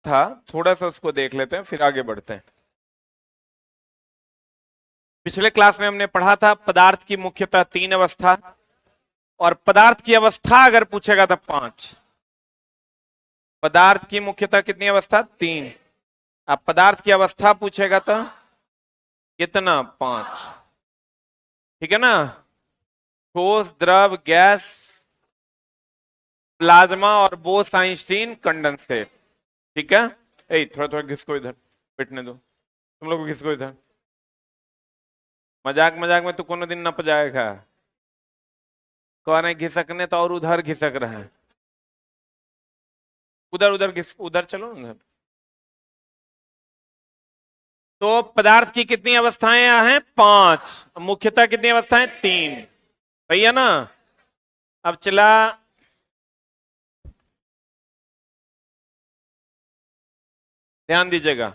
था, थोड़ा सा उसको देख लेते हैं फिर आगे बढ़ते हैं। पिछले क्लास में हमने पढ़ा था पदार्थ की मुख्यतः 3 अवस्था, और पदार्थ की अवस्था अगर पूछेगा तो 5। पदार्थ की मुख्यतः कितनी अवस्था? 3। अब पदार्थ की अवस्था पूछेगा तो कितना? 5। ठीक है ना? ठोस, द्रव, गैस, प्लाज्मा और बोस आइंस्टीन कंडेंसेट। ठीक है? थोड़ा थोड़ा घिसको इधर, बैठने दो तुम लोग को, घिसको इधर। मजाक मजाक में तो कोनो दिन नप जाएगा। कौन है घिसकने तो, और उधर घिसक रहे हैं। उधर उधर घिस, उधर चलो उधर। तो पदार्थ की कितनी अवस्थाएं हैं? 5। मुख्यतः कितनी अवस्थाएं? 3। सही है ना? अब चला, ध्यान दीजिएगा।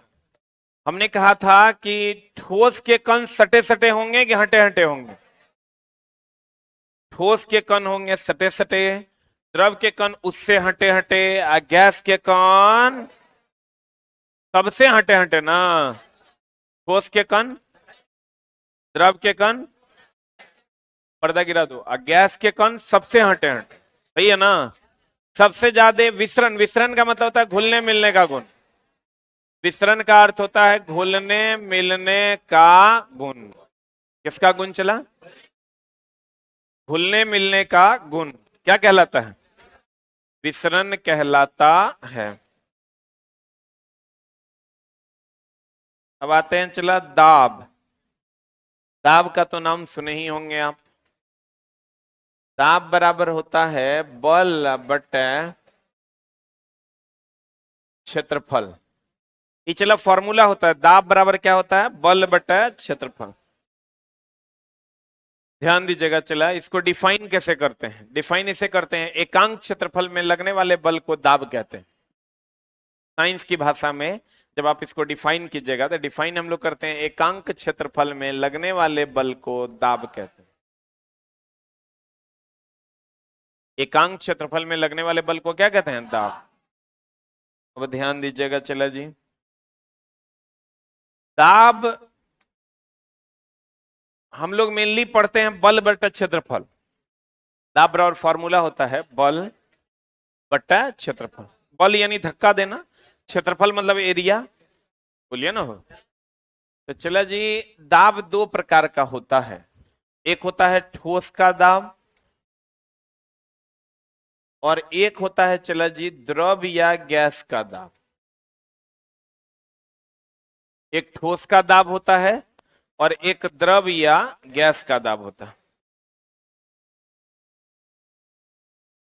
हमने कहा था कि ठोस के कण सटे सटे होंगे कि हटे हटे होंगे? ठोस के कण होंगे सटे सटे, द्रव के कण उससे हटे हटे, और गैस के कण सबसे हटे हटे ना। ठोस के कण, द्रव के कण, पर्दा गिरा दो, और गैस के कण सबसे हटे हटे। सही है ना? सबसे ज्यादा विसरण, विसरण का मतलब होता है घुलने मिलने का गुण। विसरण का अर्थ होता है घुलने मिलने का गुण। किसका गुण चला? घुलने मिलने का गुण क्या कहलाता है? विसरण कहलाता है। अब आते हैं चला दाब। दाब का तो नाम सुने ही होंगे आप। दाब बराबर होता है बल बटे क्षेत्रफल। ये चला फॉर्मूला होता है, दाब बराबर क्या होता है? बल बटे क्षेत्रफल। ध्यान दीजिएगा, चला इसको डिफाइन कैसे करते हैं? डिफाइन इसे करते हैं, एकांक क्षेत्रफल में लगने वाले बल को दाब कहते हैं। साइंस की भाषा में जब आप इसको डिफाइन कीजिएगा तो डिफाइन हम लोग करते हैं, एकांक क्षेत्रफल में लगने वाले बल को दाब कहते हैं। एकांक क्षेत्रफल में लगने वाले बल को क्या कहते हैं? दाब। अब ध्यान दीजिएगा, चला जी, दाब हम लोग मेनली पढ़ते हैं बल बटा क्षेत्रफल। दाब बराबर फॉर्मूला होता है बल बटा क्षेत्रफल। बल यानी धक्का देना, क्षेत्रफल मतलब एरिया। बोलिए ना हो। तो चला जी, दाब 2 प्रकार का होता है। एक होता है ठोस का दाब, और एक होता है चला जी द्रव या गैस का दाब। एक ठोस का दाब होता है और एक द्रव या गैस का दाब होता है।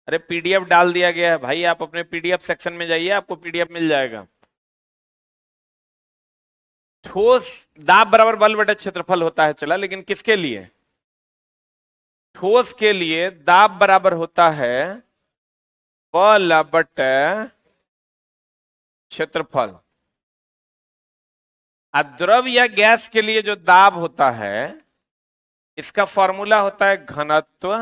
अरे पीडीएफ डाल दिया गया है भाई, आप अपने पीडीएफ सेक्शन में जाइए, आपको पीडीएफ मिल जाएगा। ठोस दाब बराबर बल बटा क्षेत्रफल होता है चला, लेकिन किसके लिए? ठोस के लिए दाब बराबर होता है बल बटा क्षेत्रफल। और द्रव या गैस के लिए जो दाब होता है, इसका फॉर्मूला होता है घनत्व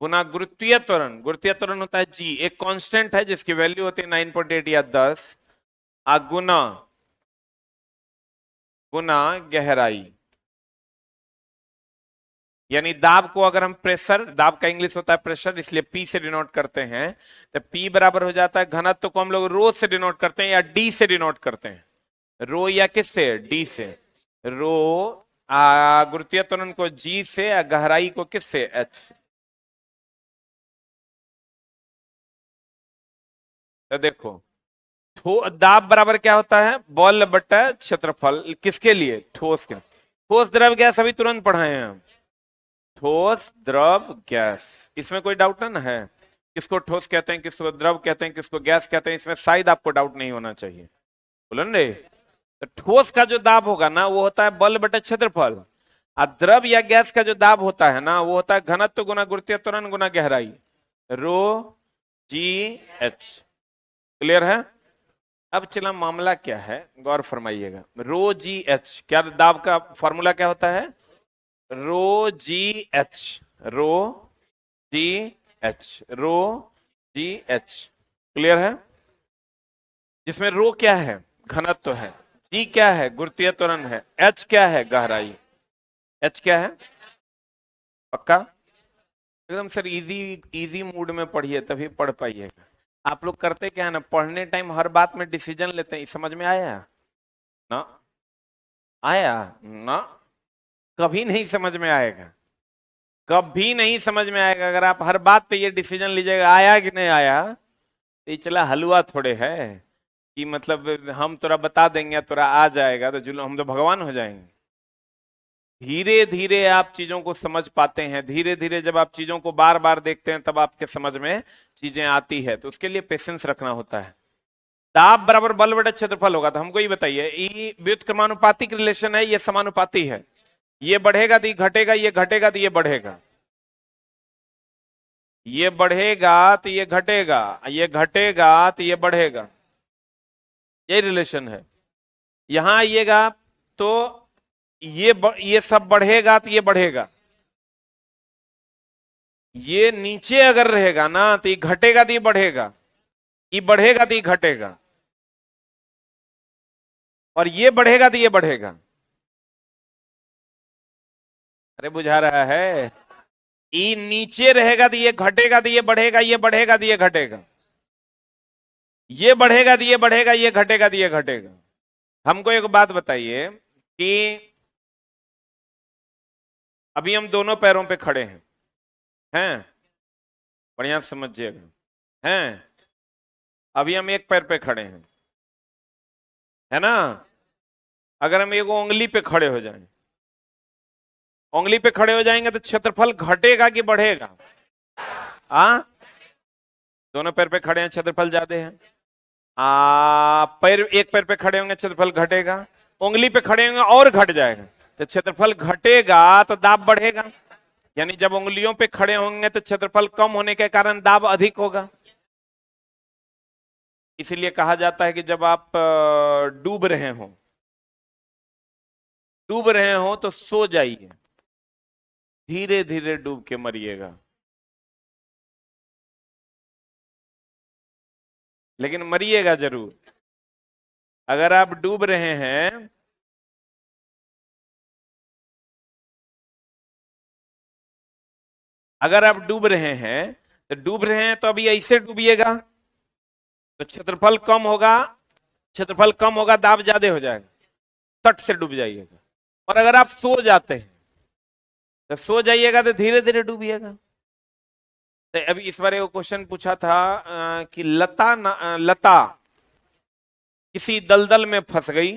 गुना गुरुत्वीय त्वरण। गुरुत्वीय त्वरण होता है जी, एक कांस्टेंट है जिसकी वैल्यू होती है 9.8 या 10, गुना गुना गहराई। यानी दाब को अगर हम प्रेशर, दाब का इंग्लिश होता है प्रेशर, इसलिए पी से डिनोट करते हैं, तो पी बराबर हो जाता है घनत्व को हम लोग रो से डिनोट करते हैं या डी से डिनोट करते हैं। रो या किससे? डी से। रो गुरुत्वीय त्वरण को जी से, गहराई को किससे? एच से। तो देखो, दाब बराबर क्या होता है? बल बटा क्षेत्रफल। किसके लिए? ठोस के। ठोस द्रव गैस अभी तुरंत पढ़ाए हैं हम। ठोस द्रव गैस, इसमें कोई डाउट ना है? किसको ठोस कहते हैं, किसको द्रव कहते हैं, किसको गैस कहते हैं, इसमें शायद आपको डाउट नहीं होना चाहिए। बोलो रे। तो ठोस का जो दाब होगा ना, वो होता है बल बटा क्षेत्रफल। और द्रव या गैस का जो दाब होता है ना, वो होता है घनत्व गुना गुरुत्वीय त्वरण गुना गहराई, रो जी एच। क्लियर है? अब चला मामला क्या है, गौर फरमाइएगा। रो जी एच, क्या दाब का फॉर्मूला क्या होता है? रो जी एच। रो जी एच। रो जी एच। क्लियर है? जिसमें रो क्या है? घनत्व है। जी क्या है? गुरुत्वीय त्वरण है। एच क्या है? गहराई। एच क्या है? पक्का? एकदम सर इजी इजी मूड में पढ़िए तभी पढ़ पाइएगा। आप लोग करते क्या है ना, पढ़ने टाइम हर बात में डिसीजन लेते हैं। समझ में आया ना? आया ना? कभी नहीं समझ में आएगा, कभी नहीं समझ में आएगा। अगर आप हर बात पे ये डिसीजन लीजिएगा आया कि नहीं आया, तो ये चला हलवा थोड़े है कि मतलब हम तोरा बता देंगे तोरा आ जाएगा तो जुल्म, हम तो भगवान हो जाएंगे। धीरे धीरे आप चीजों को समझ पाते हैं, धीरे धीरे जब आप चीजों को बार बार देखते हैं तब आपके समझ में चीजें आती है। तो उसके लिए पेशेंस रखना होता है। दाब बराबर बल बटा क्षेत्रफल होगा। तो हमको ये बताइए, ये व्युत्क्रमानुपातिक रिलेशन है, ये समानुपाती है। ये बढ़ेगा तो ये घटेगा, ये घटेगा तो ये बढ़ेगा, ये बढ़ेगा तो ये घटेगा, ये घटेगा तो ये बढ़ेगा। ये रिलेशन है। यहां आइएगा तो ये सब बढ़ेगा तो ये बढ़ेगा, ये नीचे अगर रहेगा ना तो ये घटेगा तो ये बढ़ेगा, ये बढ़ेगा तो ये घटेगा, और ये बढ़ेगा तो ये बढ़ेगा। अरे बुझा रहा है? ये नीचे रहेगा तो ये घटेगा तो ये बढ़ेगा, ये बढ़ेगा तो ये घटेगा, ये बढ़ेगा तो ये बढ़ेगा, ये घटेगा तो ये घटेगा। हमको एक बात बताइए कि अभी हम दोनों पैरों पे खड़े हैं? बढ़िया से समझिएगा। हैं? अभी हम एक पैर पे खड़े हैं, है ना? अगर हम एक उंगली पे खड़े हो जाएं, उंगली पे खड़े हो जाएंगे तो क्षेत्रफल घटेगा कि बढ़ेगा? आ दोनों पैर पे खड़े हैं, क्षेत्रफल ज्यादा है। पैर, एक पैर पे खड़े होंगे क्षेत्रफल घटेगा, उंगली पे खड़े होंगे और घट जाएगा। तो क्षेत्रफल घटेगा तो दाब बढ़ेगा, यानी जब उंगलियों पे खड़े होंगे तो क्षेत्रफल कम होने के कारण दाब अधिक होगा। इसीलिए कहा जाता है कि जब आप डूब रहे हो तो सो जाइए, धीरे धीरे डूब के मरिएगा, लेकिन मरिएगा जरूर। अगर आप डूब रहे हैं, अगर आप डूब रहे हैं तो अभी ऐसे डूबिएगा तो क्षेत्रफल कम होगा, क्षेत्रफल कम होगा दाब ज्यादा हो जाएगा, तट से डूब जाइएगा। और अगर आप सो जाते हैं तो सो जाइएगा तो धीरे धीरे डूबिएगा। तो अभी इस बार एक क्वेश्चन पूछा था कि लता किसी दलदल में फंस गई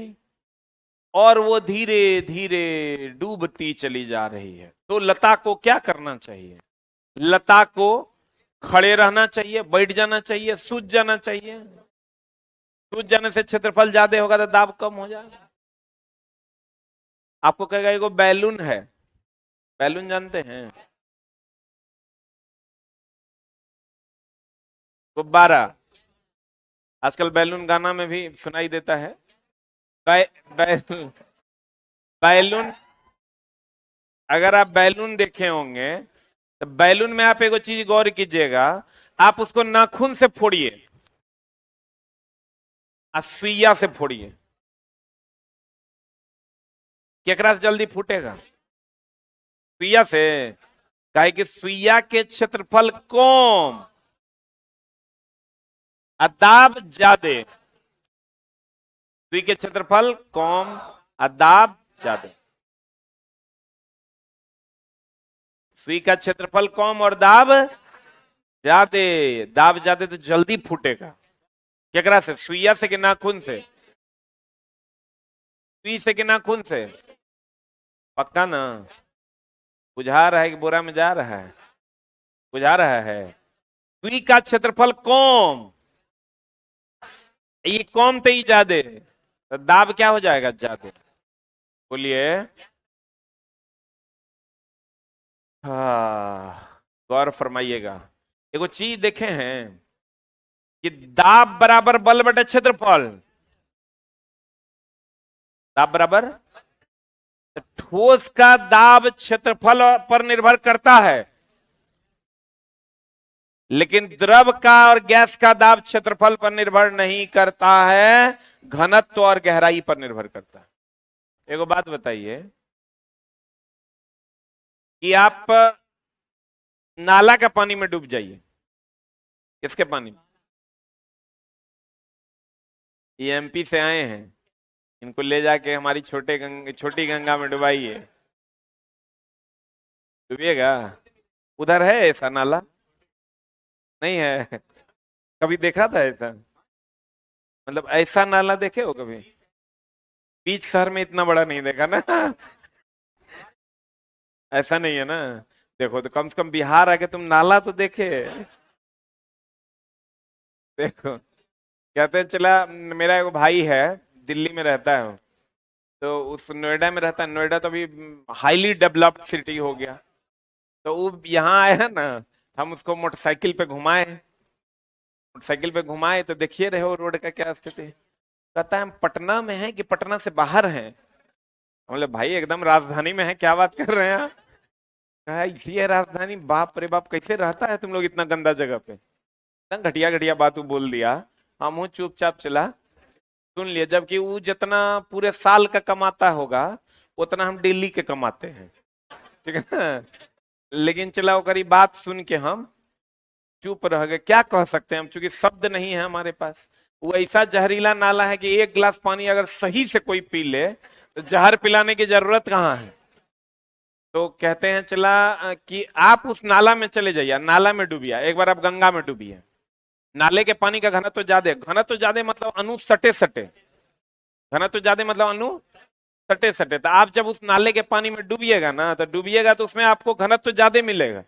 और वो धीरे धीरे डूबती चली जा रही है, तो लता को क्या करना चाहिए? लता को खड़े रहना चाहिए, बैठ जाना चाहिए, सूझ जाना चाहिए? सूझ जाने से क्षेत्रफल ज्यादा होगा तो दाब कम हो जाएगा। आपको कहेगा एगो बैलून है, बैलून जानते हैं? गुब्बारा, आजकल बैलून गाना में भी सुनाई देता है। बै, बैलून बैलून अगर आप बैलून देखे होंगे तो बैलून में आप एगो चीज गौर कीजिएगा, आप उसको नाखून से फोड़िए, सुइया से फोड़िए, केकरा से जल्दी फूटेगा? सुइया से। काहे कि सुइया के क्षेत्रफल कम, दाब ज्यादा। सुई के क्षेत्रफल कम, दाब ज्यादा। सुई का क्षेत्रफल कम और दाब ज्यादा। दाब ज्यादा तो जल्दी फूटेगा। केकरा से? सुइया से कि नाखून से? सुई से कि नाखून से? पक्का ना? बुझा रहा है कि बोरा में जा रहा है? बुझा रहा है? सुई का क्षेत्रफल कम, ये कम तो ही ज्यादा, तो दाब क्या हो जाएगा? ज्यादा। बोलिए। हाँ, गौर फरमाइएगा। एगो चीज देखे हैं कि दाब बराबर बल बटे क्षेत्रफल, दाब बराबर, तो ठोस का दाब क्षेत्रफल पर निर्भर करता है। लेकिन द्रव का और गैस का दाब क्षेत्रफल पर निर्भर नहीं करता है, घनत्व और गहराई पर निर्भर करता है। एगो बात बताइए कि आप नाला का पानी में डूब जाइए, किसके पानी में? ये एमपी से आए हैं, इनको ले जाके हमारी छोटी गंगा में डुबाइए, डूबिएगा। उधर है ऐसा नाला? नहीं है। कभी देखा था ऐसा? मतलब ऐसा नाला देखे हो कभी? बीच शहर में इतना बड़ा नहीं देखा ना। ऐसा नहीं है ना। देखो तो कम से कम बिहार आके तुम नाला तो देखे। देखो, कहते हैं चला, मेरा एक भाई है, दिल्ली में रहता है, तो उस नोएडा में रहता है। नोएडा तो अभी हाईली डेवलप्ड सिटी हो गया। तो वो यहाँ आया ना, हम उसको मोटरसाइकिल पे घुमाए, मोटरसाइकिल पे घुमाए तो देखिए रहे हो रोड का क्या स्थिति। कहता है हम पटना में हैं कि पटना से बाहर हैं। बोले भाई एकदम राजधानी में है, क्या बात कर रहे हैं आप? कहा इसी है राजधानी। बाप रे बाप, कैसे रहता है तुम लोग इतना गंदा जगह पे? इतना घटिया घटिया बात वो बोल दिया। हम हूँ चुपचाप चला, सुन लिया, जबकि वो जितना पूरे साल का कमाता होगा उतना हम डेली के कमाते हैं, ठीक है ना। लेकिन चला वो करी बात सुन के हम चुप रह गए। क्या कह सकते हैं हम, चूंकि शब्द नहीं है हमारे पास। वो ऐसा जहरीला नाला है कि एक गिलास पानी अगर सही से कोई पी ले तो जहर पिलाने की जरूरत कहाँ है। तो कहते हैं चला कि आप उस नाला में चले जाइए, नाला में डूबिया, एक बार आप गंगा में डूबिए। नाले के पानी का घनत्व ज्यादा, घनत्व ज्यादा मतलब अणु सटे सटे, घनत्व ज्यादा मतलब अणु सटे सटे। तो आप जब उस नाले के पानी में डूबिएगा ना, तो डूबिएगा तो उसमें आपको घनत्व ज्यादा मिलेगा।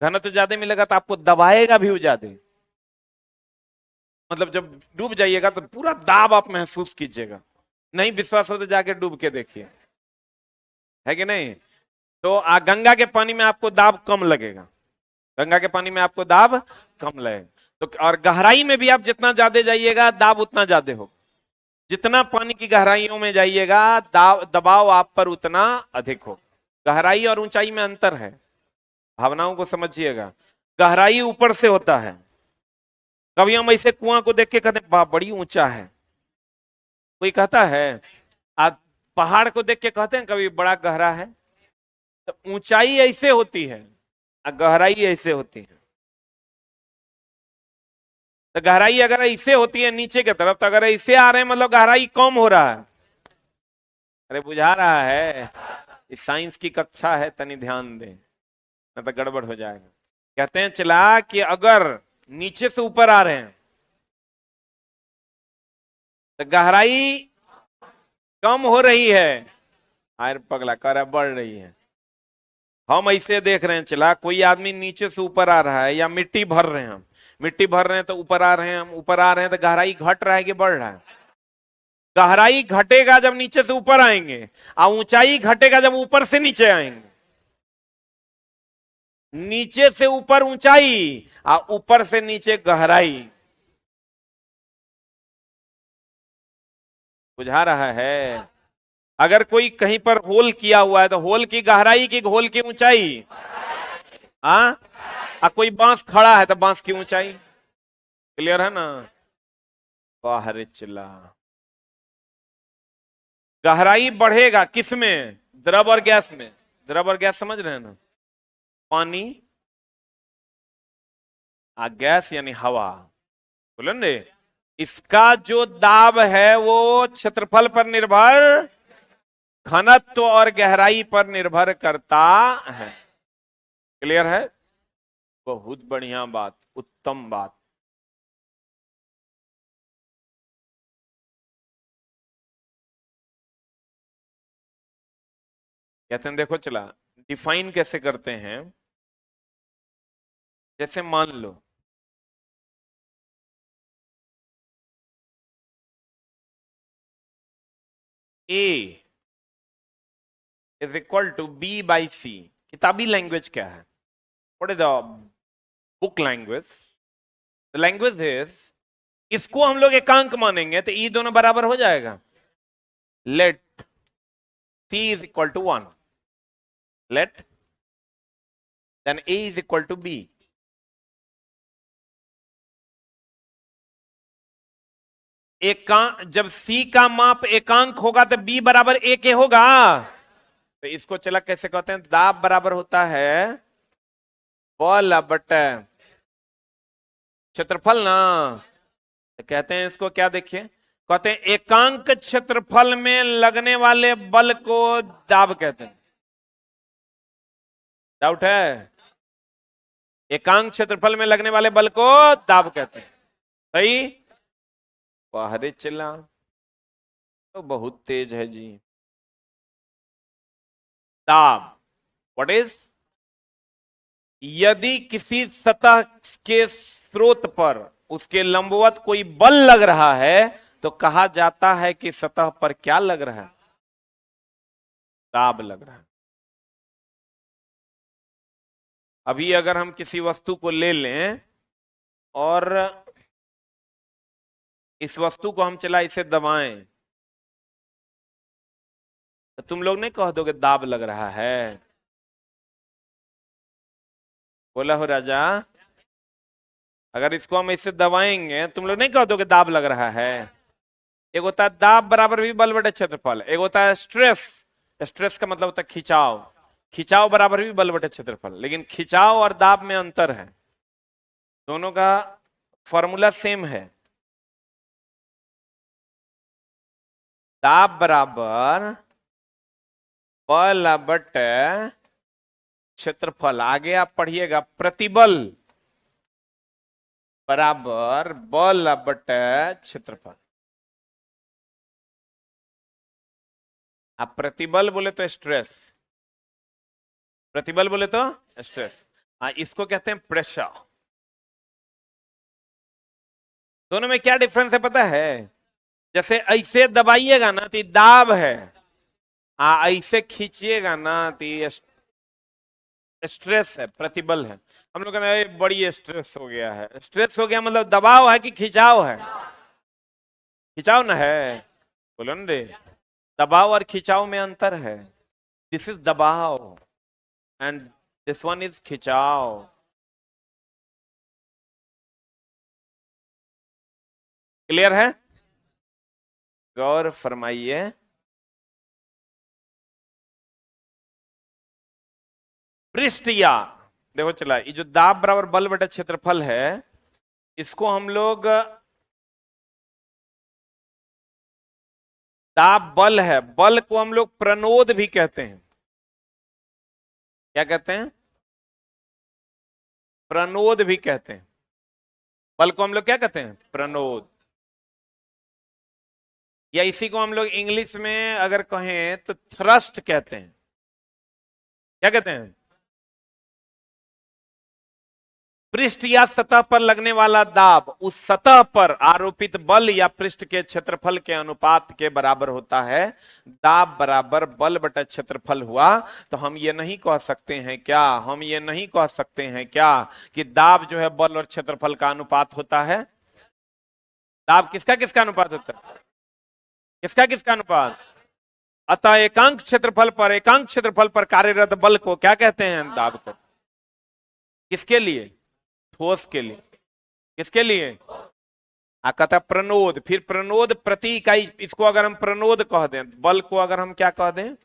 घनत्व ज्यादा मिलेगा तो आपको दबाएगा भी ज्यादा। मतलब जब डूब जाइएगा तो पूरा दाब आप महसूस कीजिएगा। नहीं विश्वास हो तो जाके डूब के देखिए, है कि नहीं। तो गंगा के पानी में आपको दाब कम लगेगा, गंगा के पानी में आपको दाब कम लगेगा। तो और गहराई में भी आप जितना ज्यादा जाइएगा दाब उतना ज्यादा होगा। जितना पानी की गहराइयों में जाइएगा दबाव आप पर उतना अधिक हो। गहराई और ऊंचाई में अंतर है, भावनाओं को समझिएगा। गहराई ऊपर से होता है। कभी हम ऐसे कुआं को देख के कहते हैं बाप बड़ी ऊंचा है, कोई कहता है? आप पहाड़ को देख के कहते हैं कभी बड़ा गहरा है? तो ऊंचाई ऐसे होती है और गहराई ऐसे होती है। तो गहराई अगर ऐसे होती है नीचे की तरफ, तो अगर ऐसे आ रहे हैं मतलब गहराई कम हो रहा है। अरे बुझा रहा है? इस साइंस की कक्षा है, तनी ध्यान दे, न तो गड़बड़ हो जाएगा। कहते हैं चला कि अगर नीचे से ऊपर आ रहे हैं तो गहराई कम हो रही है, आयर पगला कर बढ़ रही है। हम ऐसे देख रहे हैं चला, कोई आदमी नीचे से ऊपर आ रहा है या मिट्टी भर रहे हैं हम, मिट्टी भर रहे हैं तो ऊपर आ रहे हैं हम, ऊपर आ रहे हैं तो गहराई घट रहा है कि बढ़ रहा है? गहराई घटेगा जब नीचे से ऊपर आएंगे, और ऊंचाई घटेगा जब ऊपर से नीचे आएंगे। नीचे से ऊपर ऊंचाई और ऊपर से नीचे गहराई। बुझा रहा है? अगर कोई कहीं पर होल किया हुआ है तो होल की गहराई की होल की ऊंचाई, हाँ। कोई बांस खड़ा है तो बांस की ऊंचाई। क्लियर है ना? बाहर चिल्ला। गहराई बढ़ेगा किसमें? द्रव और गैस में। द्रव और गैस समझ रहे हैं ना? पानी गैस यानी हवा, बोलो ने। इसका जो दाब है वो क्षेत्रफल पर निर्भर, घनत्व और गहराई पर निर्भर करता है। क्लियर है? बहुत बढ़िया बात, उत्तम बात। कहते हैं देखो चला, डिफाइन कैसे करते हैं। जैसे मान लो A is equal to B by C। किताबी लैंग्वेज क्या है? What is the book language? The language is, इसको हम लोग एकांक मानेंगे तो ई दोनों बराबर हो जाएगा। Let C is equal to 1, let then A is equal to B। एकांक, जब C का माप एकांक होगा तो B बराबर A के होगा। तो इसको चला कैसे कहते हैं, दाब बराबर होता है बल बटे क्षेत्रफल ना। तो कहते हैं इसको क्या, देखिए कहते हैं एकांक क्षेत्रफल में लगने वाले बल को दाब कहते हैं। डाउट है? एकांक क्षेत्रफल में लगने वाले बल को दाब कहते हैं। सही? बाहर चला तो बहुत तेज है जी। दाब व्हाट इज, यदि किसी सतह के स्रोत पर उसके लंबवत कोई बल लग रहा है तो कहा जाता है कि सतह पर क्या लग रहा है, दाब लग रहा है। अभी अगर हम किसी वस्तु को ले लें और इस वस्तु को हम चला इसे दबाएं, तो तुम लोग नहीं कह दोगे दाब लग रहा है? बोला हो राजा? अगर इसको हम इससे दबाएंगे तुम लोग नहीं कह दोगे दाब लग रहा है? एक होता है दाब बराबर भी बल बटे क्षेत्रफल, एक होता है स्ट्रेस, स्ट्रेस का मतलब होता है खिंचाव, खिंचाव बराबर भी बल बटे क्षेत्रफल। लेकिन खिंचाव और दाब में अंतर है, दोनों का फॉर्मूला सेम है। दाब बराबर बल बटे क्षेत्रफल, आगे आप पढ़िएगा प्रतिबल बराबर बल बटे क्षेत्रफल। आप प्रतिबल बोले तो स्ट्रेस, प्रतिबल बोले तो स्ट्रेस, इसको कहते हैं प्रेशर। दोनों में क्या डिफरेंस है पता है? जैसे ऐसे दबाइएगा ना तो दाब है, ऐसे खींचिएगा ना तो स्ट्रेस है, प्रतिबल है। हम लोग कहते हैं बड़ी स्ट्रेस हो गया है, स्ट्रेस हो गया मतलब दबाव है कि खिंचाव है? खिंचाव ना है, बोलो ना रे। दबाव और खिंचाव में अंतर है। दिस इज दबाव एंड दिस वन इज खिंचाव। क्लियर है? गौर फरमाइए। पृष्ठ या देखो चला, ये जो दाब बराबर बल बटा क्षेत्रफल है, इसको हम लोग, दाब बल है, बल को हम लोग प्रणोद भी कहते हैं। क्या कहते हैं? प्रणोद भी कहते हैं। बल को हम लोग क्या कहते हैं? प्रणोद। या इसी को हम लोग इंग्लिश में अगर कहें तो थ्रस्ट कहते हैं। क्या कहते हैं? पृष्ठ या सतह पर लगने वाला दाब उस सतह पर आरोपित बल या पृष्ठ के क्षेत्रफल के अनुपात के बराबर होता है। दाब बराबर बल बटा क्षेत्रफल हुआ तो हम ये नहीं कह सकते हैं क्या, हम ये नहीं कह सकते हैं क्या कि दाब जो है बल और क्षेत्रफल का अनुपात होता है? दाब किसका किसका अनुपात होता है? किसका किसका अनुपात? अतः एकांक क्षेत्रफल पर कार्यरत बल को क्या कहते हैं? दाब को। किसके लिए? ठोस के लिए। किसके लिए? कहता प्रणोद, फिर प्रणोद प्रति इकाई, इसको अगर हम प्रणोद कह दें, बल को अगर हम क्या कह दें,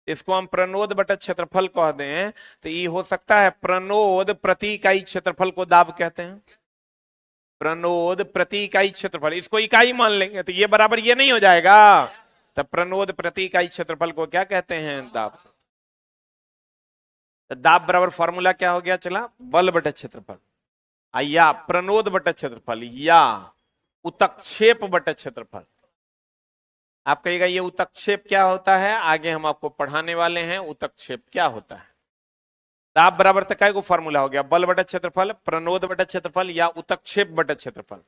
इसको हम प्रणोद बटा क्षेत्रफल कह दें, तो ये हो सकता है प्रणोद प्रति इकाई क्षेत्रफल को दाब कहते हैं। प्रणोद प्रति इकाई क्षेत्रफल, इसको इकाई मान लेंगे तो ये बराबर ये नहीं हो जाएगा, तब प्रणोद प्रति इकाई क्षेत्रफल को क्या कहते हैं? दाब। दाब बराबर फॉर्मूला क्या हो गया चला, बल बटा क्षेत्रफल या प्रणोद बटा क्षेत्रफल या उतक्षेप बटा क्षेत्रफल। आप कहिएगा ये उतक्षेप क्या होता है, आगे हम आपको पढ़ाने वाले हैं उतक्षेप क्या होता है। दाब बराबर तक का फॉर्मूला हो गया, बल बटा क्षेत्रफल, प्रणोद बटा क्षेत्रफल या उतक्षेप बटा क्षेत्रफल।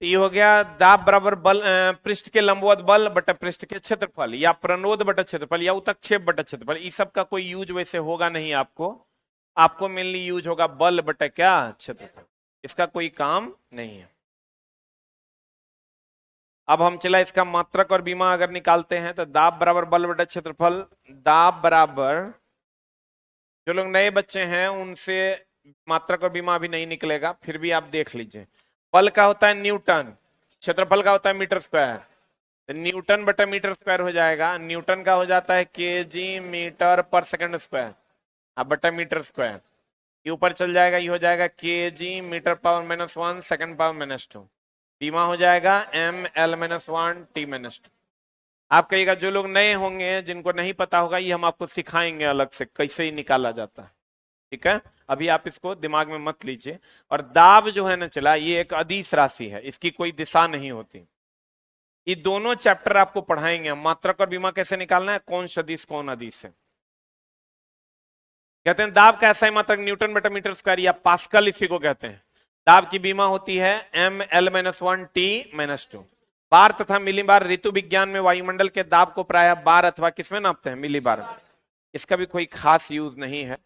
ये हो गया दाब बराबर बल पृष्ठ के लंबवत बल बटा पृष्ठ के क्षेत्रफल या प्रणोद बटा क्षेत्रफल या उतक्षेप बटा क्षेत्रफल। इस सब का कोई यूज वैसे होगा नहीं, आपको मेनली यूज होगा बल बटा क्या? क्षेत्रफल। इसका कोई काम नहीं है। अब हम चला इसका मात्रक और बीमा अगर निकालते हैं तो दाब बराबर बल बटा क्षेत्रफल, दाब बराबर, जो लोग नए बच्चे हैं उनसे मात्रक और बीमा अभी नहीं निकलेगा, फिर भी आप देख लीजिए। बल का होता है न्यूटन, क्षेत्रफल का होता है मीटर स्क्वायर, तो न्यूटन बटा मीटर स्क्वायर हो जाएगा। न्यूटन का हो जाता है केजी मीटर पर सेकंड स्क्वायर, अब बटा मीटर स्क्वायर, ये ऊपर चल जाएगा, ये हो जाएगा KG metre power -1 second power -2, बीमा हो जाएगा ml-1 t-2। आप कहिएगा जो लोग नए होंगे जिनको नहीं पता होगा, ये हम आपको सिखाएंगे अलग से कैसे ही निकाला जाता है, ठीक है। अभी आप इसको दिमाग में मत लीजिए। और दाब जो है ना चला, ये एक अदिश राशि है, इसकी कोई दिशा नहीं होती। ये दोनों चैप्टर आपको पढ़ाएंगे हम, मात्रक और बीमा कैसे निकालना है, कौन सदिश कौन अदिश है। कहते हैं दाब का ऐसा ही मात्रक न्यूटन बटा मीटर स्क्वायर या पास्कल इसी को कहते हैं। दाब की बीमा होती है ml-1 t-2। बार तथा मिली बार ऋतु विज्ञान में वायुमंडल के दाब को प्रायः बार अथवा किसमें नापते हैं, मिली बार में। इसका भी कोई खास यूज नहीं है।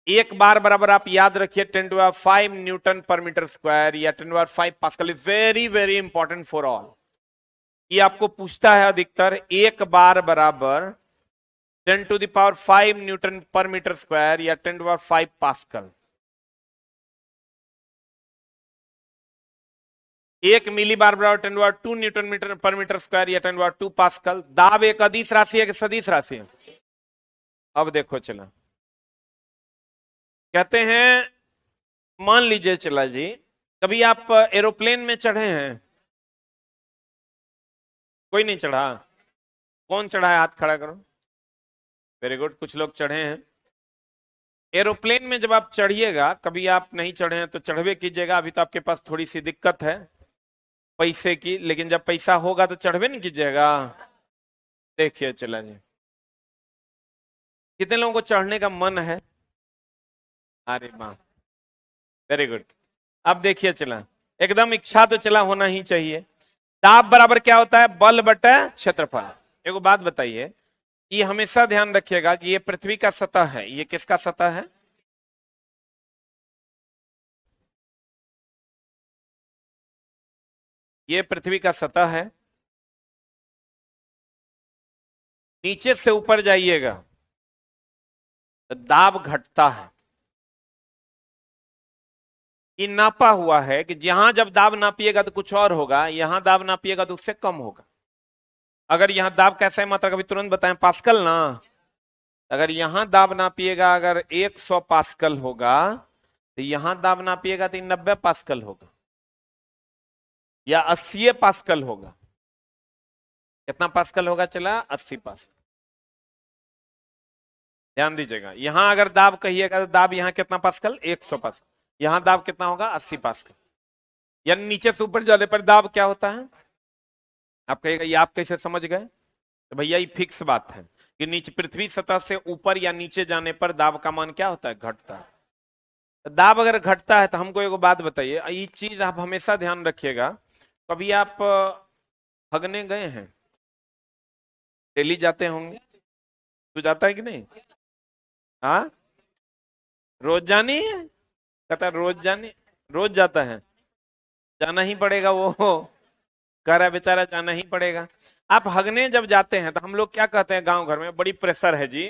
एक बार बराबर आप याद रखिए 10⁵ न्यूटन पर मीटर स्क्वायर या 10⁵ pascal is very very important for all. ये आपको पूछता है अधिकतर, एक बार बराबर 10⁵ न्यूटन पर मीटर स्क्वायर या 10⁵ पास्कल। एक मिली बार बराबर 10⁵ न्यूटन मीटर पर मीटर स्क्वायर या 10⁵ पास्कल। दाब एक अदिश राशि है कि सदिश राशि है? अब देखो चला, कहते हैं मान लीजिए चला जी, कभी आप एरोप्लेन में चढ़े हैं? कोई नहीं चढ़ा? कौन चढ़ा है, हाथ खड़ा करो। वेरी गुड, कुछ लोग चढ़े हैं। एरोप्लेन में जब आप चढ़िएगा, कभी आप नहीं चढ़े हैं तो चढ़वे कीजिएगा। अभी तो आपके पास थोड़ी सी दिक्कत है पैसे की, लेकिन जब पैसा होगा तो चढ़वे नहीं कीजिएगा। देखिए चला जी, कितने लोगों को चढ़ने का मन है? अरे वाह, वेरी गुड। अब देखिए चला, एकदम इच्छा तो चला होना ही चाहिए। दाब बराबर क्या होता है, बल बटा क्षेत्रफल। एक बात बताइए, ये हमेशा ध्यान रखिएगा कि ये पृथ्वी का सतह है, ये किसका सतह है? ये पृथ्वी का सतह है। नीचे से ऊपर जाइएगा तो दाब घटता है। ये नापा हुआ है कि जहां जब दाब नापिएगा तो कुछ और होगा, यहां दाब नापिएगा तो उससे कम होगा। अगर यहां दाब कैसा है मात्रा, कभी तुरंत बताएं, पास्कल ना। अगर यहां दाब नापिएगा, अगर 100 पास्कल होगा, तो यहां दाब नापिएगा तो 90 पास्कल होगा या 80 पास्कल होगा। कितना पास्कल होगा चला, 80 पास्कल। ध्यान दीजिएगा, यहां अगर दाब कहिएगा तो दाब यहां कितना पास्कल, 100 पास्कल। यहां दाब कितना होगा, 80 पास्कल। यानी नीचे से ऊपर जाने पर दाब क्या होता है? आप कहिएगा ये आप कैसे समझ गए? तो भैया ये फिक्स बात है कि नीचे पृथ्वी सतह से ऊपर या नीचे जाने पर दाब का मान क्या होता है, घटता है। तो दाब अगर घटता है तो हमको एक बात बताइए, ये चीज आप हमेशा ध्यान रखिएगा। कभी आप हगने गए हैं? डेली जाते होंगे, तू जाता है कि नहीं? हाँ, रोज जानी है? कहता रोज जानी, रोज जाता है, जाना ही पड़ेगा। वो कह रहा है बेचारा जाना ही पड़ेगा। आप हगने जब जाते हैं तो हम लोग क्या कहते हैं गांव घर में, बड़ी प्रेशर है जी,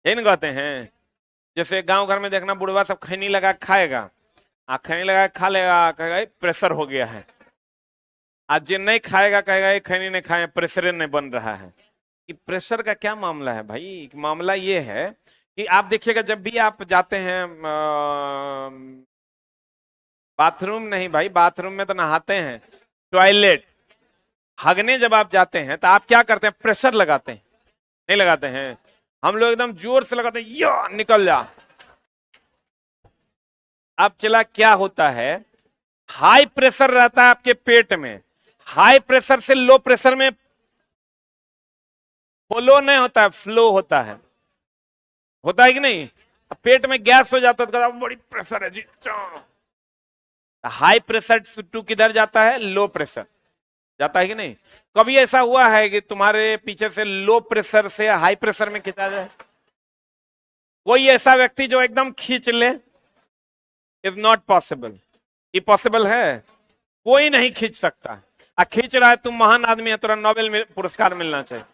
यही ना कहते हैं। जैसे गांव घर में देखना, बुढ़वा सब खैनी लगा खाएगा, खैनी लगा खा लेगा, कहेगा प्रेशर हो गया है। आज जो नहीं खाएगा कहेगा ये खैनी नहीं खाए, प्रेशर नहीं बन रहा है। कि प्रेशर का क्या मामला है भाई? मामला ये है कि आप देखिएगा, जब भी आप जाते हैं बाथरूम नहीं भाई, बाथरूम में तो नहाते हैं, टॉयलेट, हगने जब आप जाते हैं तो आप क्या करते हैं, प्रेशर लगाते हैं, नहीं लगाते हैं? हम लोग एकदम जोर से लगाते हैं, या निकल जा। अब चला क्या होता है, हाई प्रेशर रहता है आपके पेट में, हाई प्रेशर से लो प्रेशर में फ्लो नहीं होता है, फ्लो होता है। होता है कि नहीं? पेट में गैस हो जाता है तो बड़ी प्रेशर है जी, हाई प्रेशर टू किधर जाता है, लो प्रेशर जाता है कि नहीं? कभी ऐसा हुआ है कि तुम्हारे पीछे से लो प्रेशर से हाई प्रेशर में खींचा जाए? कोई ऐसा व्यक्ति जो एकदम खींच ले? Is not possible. ये पॉसिबल है? कोई नहीं खींच सकता। खींच रहा है, तुम महान आदमी है, तुरंत नोबेल पुरस्कार मिलना चाहिए।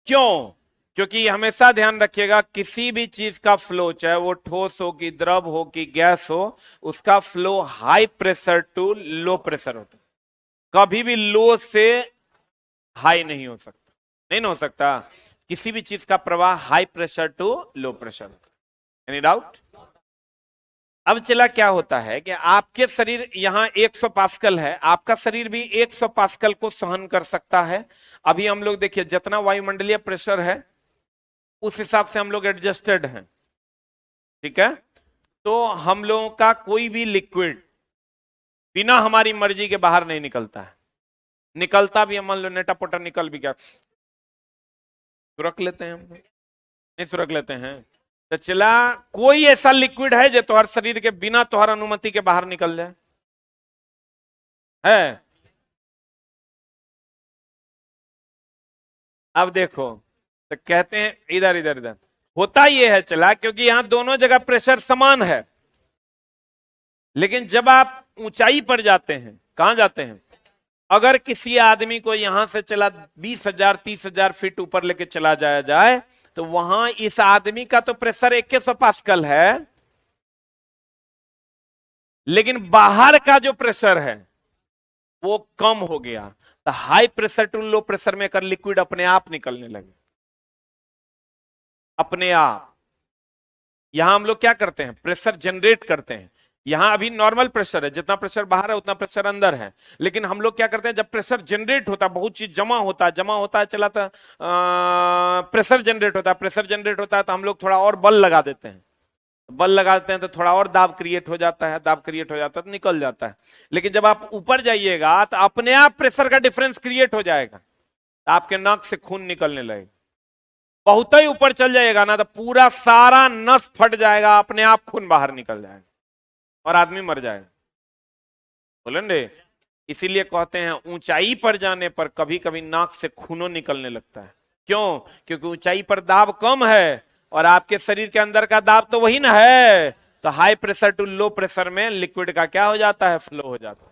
क्यों? क्योंकि हमेशा ध्यान रखिएगा, किसी भी चीज का फ्लो, चाहे वो ठोस हो कि द्रव हो कि गैस हो, उसका flow high pressure to low pressure होता है। कभी भी लो से हाई नहीं हो सकता, नहीं ना हो सकता। किसी भी चीज का प्रवाह high pressure to low pressure होता है। Any doubt? अब चला क्या होता है कि आपके शरीर यहां 100 पास्कल है, आपका शरीर भी 100 पास्कल को सहन कर सकता है। अभी हम लोग देखिए, जितना वायुमंडलीय प्रेशर है उस हिसाब से हम लोग एडजस्टेड हैं, ठीक है। तो हम लोगों का कोई भी लिक्विड बिना हमारी मर्जी के बाहर नहीं निकलता है। निकलता भी, मान लो नेटापोटा निकल भी गया, सुरख लेते हैं हम लोग, नहीं सुरख लेते हैं। तो चला, कोई ऐसा लिक्विड है जो तुम्हारे शरीर के बिना तुम्हारी अनुमति के बाहर निकल जाए? है? अब देखो, तो कहते हैं इधर इधर इधर होता यह है चला, क्योंकि यहां दोनों जगह प्रेशर समान है। लेकिन जब आप ऊंचाई पर जाते हैं, कहां जाते हैं, अगर किसी आदमी को यहां से चला 20,000 30,000 फीट ऊपर लेके चला जाया जाए, तो वहां इस आदमी का तो प्रेशर 2100 पास्कल है, लेकिन बाहर का जो प्रेशर है वो कम हो गया। तो high pressure to low pressure में कर लिक्विड अपने आप निकलने लगे, अपने आप। यहां हम लोग क्या करते हैं, प्रेशर जनरेट करते हैं। यहां अभी नॉर्मल प्रेशर है, जितना प्रेशर बाहर है उतना प्रेशर अंदर है। लेकिन हम लोग क्या करते हैं, जब प्रेशर जनरेट होता है, बहुत चीज जमा होता है चला, तो प्रेशर जनरेट होता है, प्रेशर जनरेट होता है तो हम लोग थोड़ा और बल लगा देते हैं। बल लगाते हैं तो थोड़ा और दाब क्रिएट हो जाता है, दाब क्रिएट हो जाता है तो निकल जाता है। लेकिन जब आप ऊपर जाइएगा तो अपने आप प्रेशर का डिफरेंस क्रिएट हो जाएगा, तो आपके नाक से खून निकलने लगेगा। बहुत ही ऊपर चल जाएगा ना, तो पूरा सारा नस फट जाएगा, अपने आप खून बाहर निकल जाएगा और आदमी मर जाएगा। बोलेंगे, इसीलिए कहते हैं ऊंचाई पर जाने पर कभी कभी नाक से खूनों निकलने लगता है। क्यों? क्योंकि ऊंचाई पर दाब कम है और आपके शरीर के अंदर का दाब तो वही ना है। तो high pressure to low pressure में लिक्विड का क्या हो जाता है, फ्लो हो जाता है।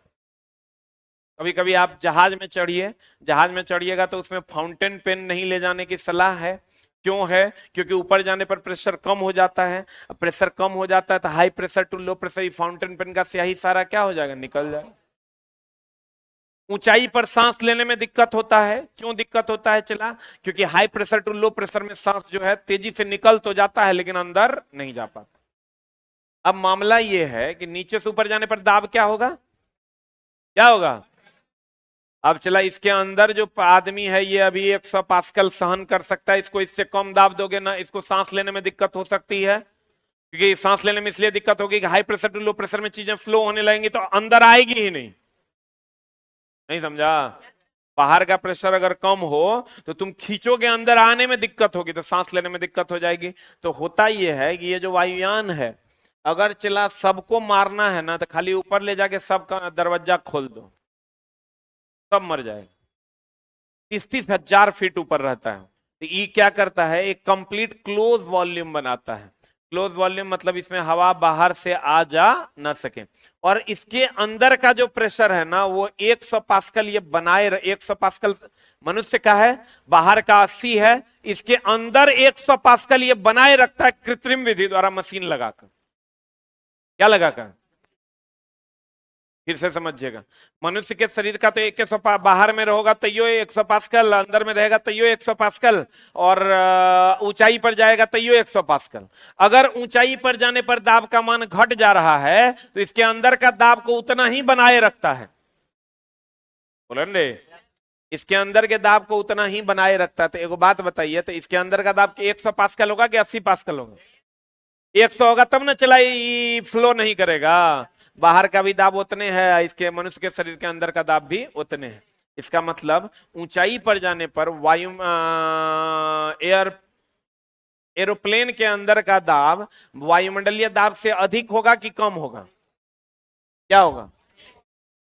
कभी कभी आप जहाज में चढ़िए, जहाज में चढ़िएगा तो उसमें फाउंटेन पेन नहीं ले जाने की सलाह है। क्यों है? क्योंकि ऊपर जाने पर प्रेशर कम हो जाता है, प्रेशर कम हो जाता है तो high pressure to low pressure, fountain pen का स्याही सारा क्या हो जाएगा, निकल जाएगा। ऊंचाई पर सांस लेने में दिक्कत होता है। क्यों दिक्कत होता है चला? क्योंकि high pressure to low pressure में सांस जो है तेजी से निकल तो जाता है लेकिन अंदर नहीं जा पाता। अब मामला यह है कि नीचे से ऊपर जाने पर दाब क्या होगा, क्या होगा? अब चला, इसके अंदर जो आदमी है ये अभी 100 पास्कल सहन कर सकता है, इसको इससे कम दाब दोगे ना, इसको सांस लेने में दिक्कत हो सकती है। क्योंकि सांस लेने में इसलिए दिक्कत होगी कि high pressure to low pressure में चीजें फ्लो होने लगेंगी तो अंदर आएगी ही नहीं। नहीं समझा? बाहर का प्रेशर अगर कम हो तो तुम खींचोगे, अंदर आने में दिक्कत होगी तो सांस लेने में दिक्कत हो जाएगी। तो होता यह है कि ये जो वायुयान है, अगर चला सबको मारना है ना तो खाली ऊपर ले जाके सबका दरवाजा खोल दो, सब मर जाएगा। 30,000 फीट ऊपर रहता है। तो ये क्या करता है, एक कंप्लीट क्लोज वॉल्यूम बनाता है। क्लोज वॉल्यूम मतलब इसमें हवा बाहर से आ जा ना सके। और इसके अंदर का जो प्रेशर है ना वो 100 पास्कल ये बनाए, 100 पास्कल मनुष्य का है, बाहर का 80 है, इसके अंदर 100 पास्कल ये बनाए रखता है कृत्रिम विधि द्वारा, मशीन लगाकर। क्या लगाकर? फिर से समझिएगा, मनुष्य के शरीर का तो 100 बाहर में रहेगा तैयो 100 पास्कल, अंदर में रहेगा तैयो 100 पास्कल, और ऊंचाई पर जाएगा तैयो 100 पास्कल। अगर ऊंचाई पर जाने पर दाब का मान घट जा रहा है तो इसके अंदर का दाब को उतना ही बनाए रखता है। बोलेंगे, इसके अंदर के दाब को उतना ही बनाए रखता है। तो एक बात बताइए, तो इसके अंदर का दाब 100 पास्कल होगा कि 80 पास्कल होगा? 100 होगा तब ना चला, फ्लो नहीं करेगा। बाहर का भी दाब उतने है, इसके मनुष्य के शरीर के अंदर का दाब भी उतने हैं। इसका मतलब ऊंचाई पर जाने पर वायु एरोप्लेन के अंदर का दाब वायुमंडलीय दाब से अधिक होगा कि कम होगा? क्या होगा?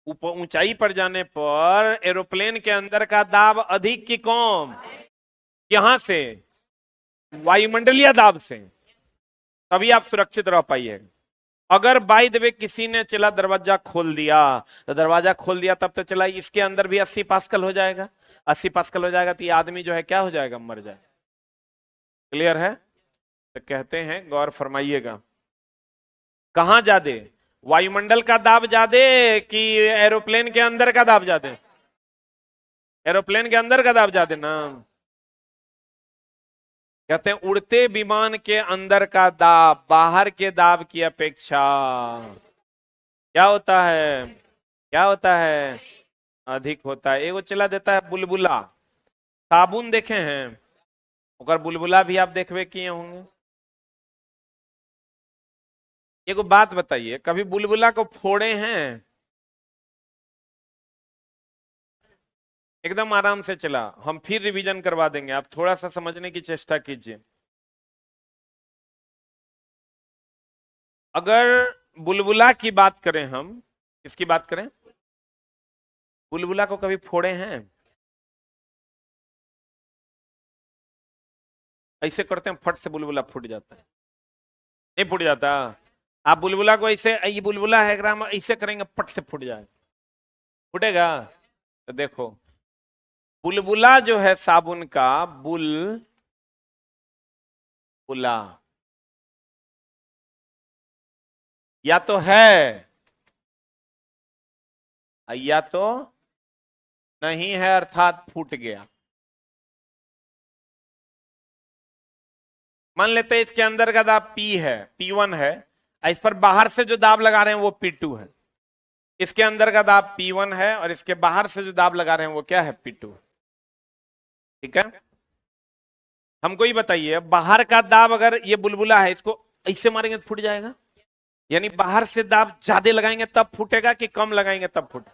ऊपर ऊंचाई पर जाने पर एरोप्लेन के अंदर का दाब अधिक कि कम? यहां से वायुमंडलीय दाब से, तभी आप सुरक्षित रह पाइएगा। अगर बाय द वे किसी ने चला दरवाजा खोल दिया, तो दरवाजा खोल दिया तब तो चला इसके अंदर भी 80 पास्कल हो जाएगा। 80 पास्कल हो जाएगा तो ये आदमी जो है क्या हो जाएगा, मर जाएगा। क्लियर है? तो कहते हैं, गौर फरमाइएगा, कहां ज्यादा, वायुमंडल का दाब ज्यादा कि एरोप्लेन के अंदर का दाब ज्यादा? एरोप्लेन के अंदर का दाब ज्यादा ना। कहते हैं उड़ते विमान के अंदर का दाब बाहर के दाब की अपेक्षा क्या होता है? क्या होता है? अधिक होता है। एगो चला देता है बुलबुला, साबुन देखे हैं, ओकर बुलबुला भी आप देखबे किए होंगे। एगो बात बताइए, कभी बुलबुला को फोड़े हैं? एकदम आराम से चला। हम फिर रिवीजन करवा देंगे, आप थोड़ा सा समझने की चेष्टा कीजिए। अगर बुलबुला की बात करें, हम किसकी बात करें? बुलबुला को कभी फोड़े हैं? ऐसे करते हैं, फट से बुलबुला फूट जाता है। नहीं फूट जाता? आप बुलबुला को ऐसे, ये बुलबुला है ग्राम, ऐसे करेंगे पट से फूट जाए, फूटेगा? तो देखो, बुलबुला जो है साबुन का, बुलबुला या तो है या तो नहीं है, अर्थात फूट गया। मान लेते हैं इसके अंदर का दाब P है, P1 है, इस पर बाहर से जो दाब लगा रहे हैं वो P2 है। इसके अंदर का दाब P1 है और इसके बाहर से जो दाब लगा रहे हैं वो क्या है? P2। ठीक है, हमको ही बताइए, बाहर का दाब, अगर ये बुलबुला है, इसको ऐसे मारेंगे तो फूट जाएगा? यानी बाहर से दाब ज्यादा लगाएंगे तब फूटेगा कि कम लगाएंगे तब फूटेगा?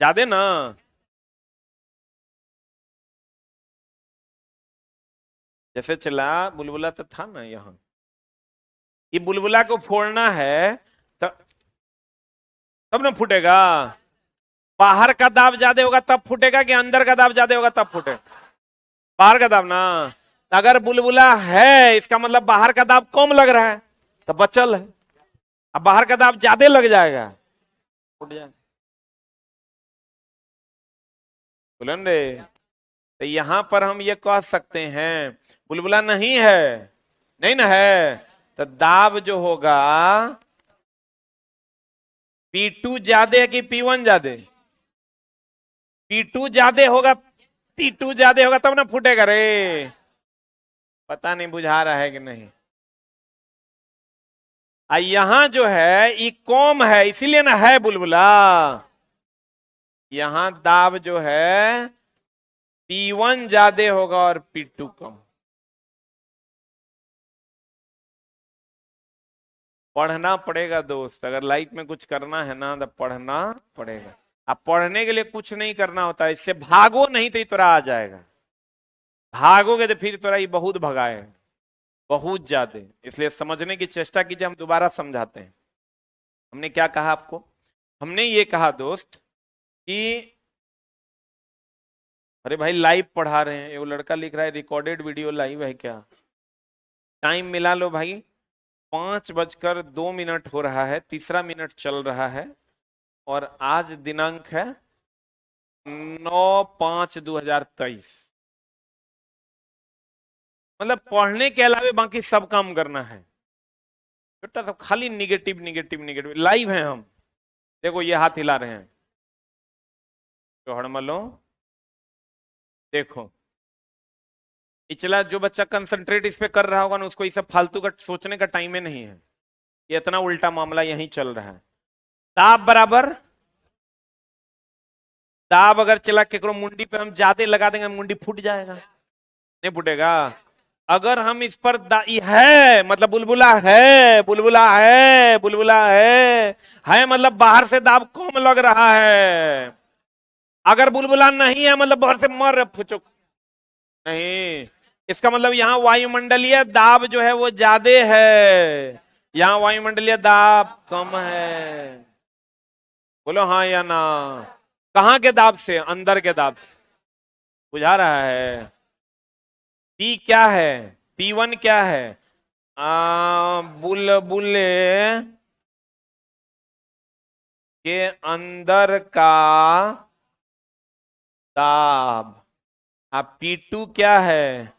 ज्यादा ना। जैसे चला बुलबुला तो था ना यहाँ, ये बुलबुला को फोड़ना है तब तब ना फूटेगा। बाहर का दाब ज्यादा होगा तब फूटेगा कि अंदर का दाब ज्यादा होगा तब फूटेगा? बाहर का दाब ना। अगर बुलबुला है, इसका मतलब बाहर का दाब कम लग रहा है, तो बचल है। अब बाहर का दाब ज्यादा लग जाएगा, फूट जाएगा। बुलन रे, तो यहां पर हम ये कह सकते हैं बुलबुला नहीं है, नहीं ना है, तो दाब जो होगा P2 ज्यादा है कि P1 ज्यादा? P2 ज्यादा होगा, P2 ज्यादा होगा तब ना फूटेगा रे। पता नहीं बुझा रहा है कि नहीं? यहां जो है ये कम है, इसीलिए ना है बुलबुला। यहां दाब जो है P1 ज्यादा होगा और P2 कम। पढ़ना पड़ेगा दोस्त, अगर लाइफ में कुछ करना है ना तो पढ़ना पड़ेगा। अब पढ़ने के लिए कुछ नहीं करना होता, इससे भागो नहीं तो तोरा आ जाएगा। भागोगे तो फिर तोरा ये बहुत भगाए, बहुत ज्यादा। इसलिए समझने की चेष्टा कीजिए, हम दोबारा समझाते हैं। हमने क्या कहा आपको? हमने ये कहा दोस्त कि अरे भाई लाइव पढ़ा रहे हैं, वो लड़का लिख रहा है रिकॉर्डेड वीडियो लाइव है क्या? टाइम मिला लो भाई, 5:02 हो रहा है, तीसरा मिनट चल रहा है, और आज दिनांक है 9/5/2023। मतलब पढ़ने के अलावा बाकी सब काम करना है बेटा, सब खाली निगेटिव निगेटिव निगेटिव। लाइव हैं हम, देखो ये हाथ हिला रहे हैं, तो हड़मलो देखो। पिछला जो बच्चा कंसंट्रेट इस पे कर रहा होगा ना, उसको ये सब फालतू का सोचने का टाइम ही नहीं है। ये इतना उल्टा मामला यहीं चल रहा है। दाब बराबर, दाब अगर चला केकरो मुंडी पे हम ज्यादा लगा देंगे, मुंडी फूट जाएगा, नहीं फूटेगा? अगर हम इस पर है मतलब बुलबुला है, बुलबुला है, बुलबुला है मतलब बाहर से दाब कम लग रहा है। अगर बुलबुला नहीं है मतलब बाहर से मर फुचुक नहीं, इसका मतलब यहाँ वायुमंडलीय दाब जो है वो ज्यादा है, यहाँ वायुमंडलीय दाब कम है। बोलो हाँ या ना? कहाँ के दाब से? अंदर के दाब से। बुझा रहा है? P क्या है? P1 क्या है? बुलबुले के अंदर का दाब। अब P2 क्या है?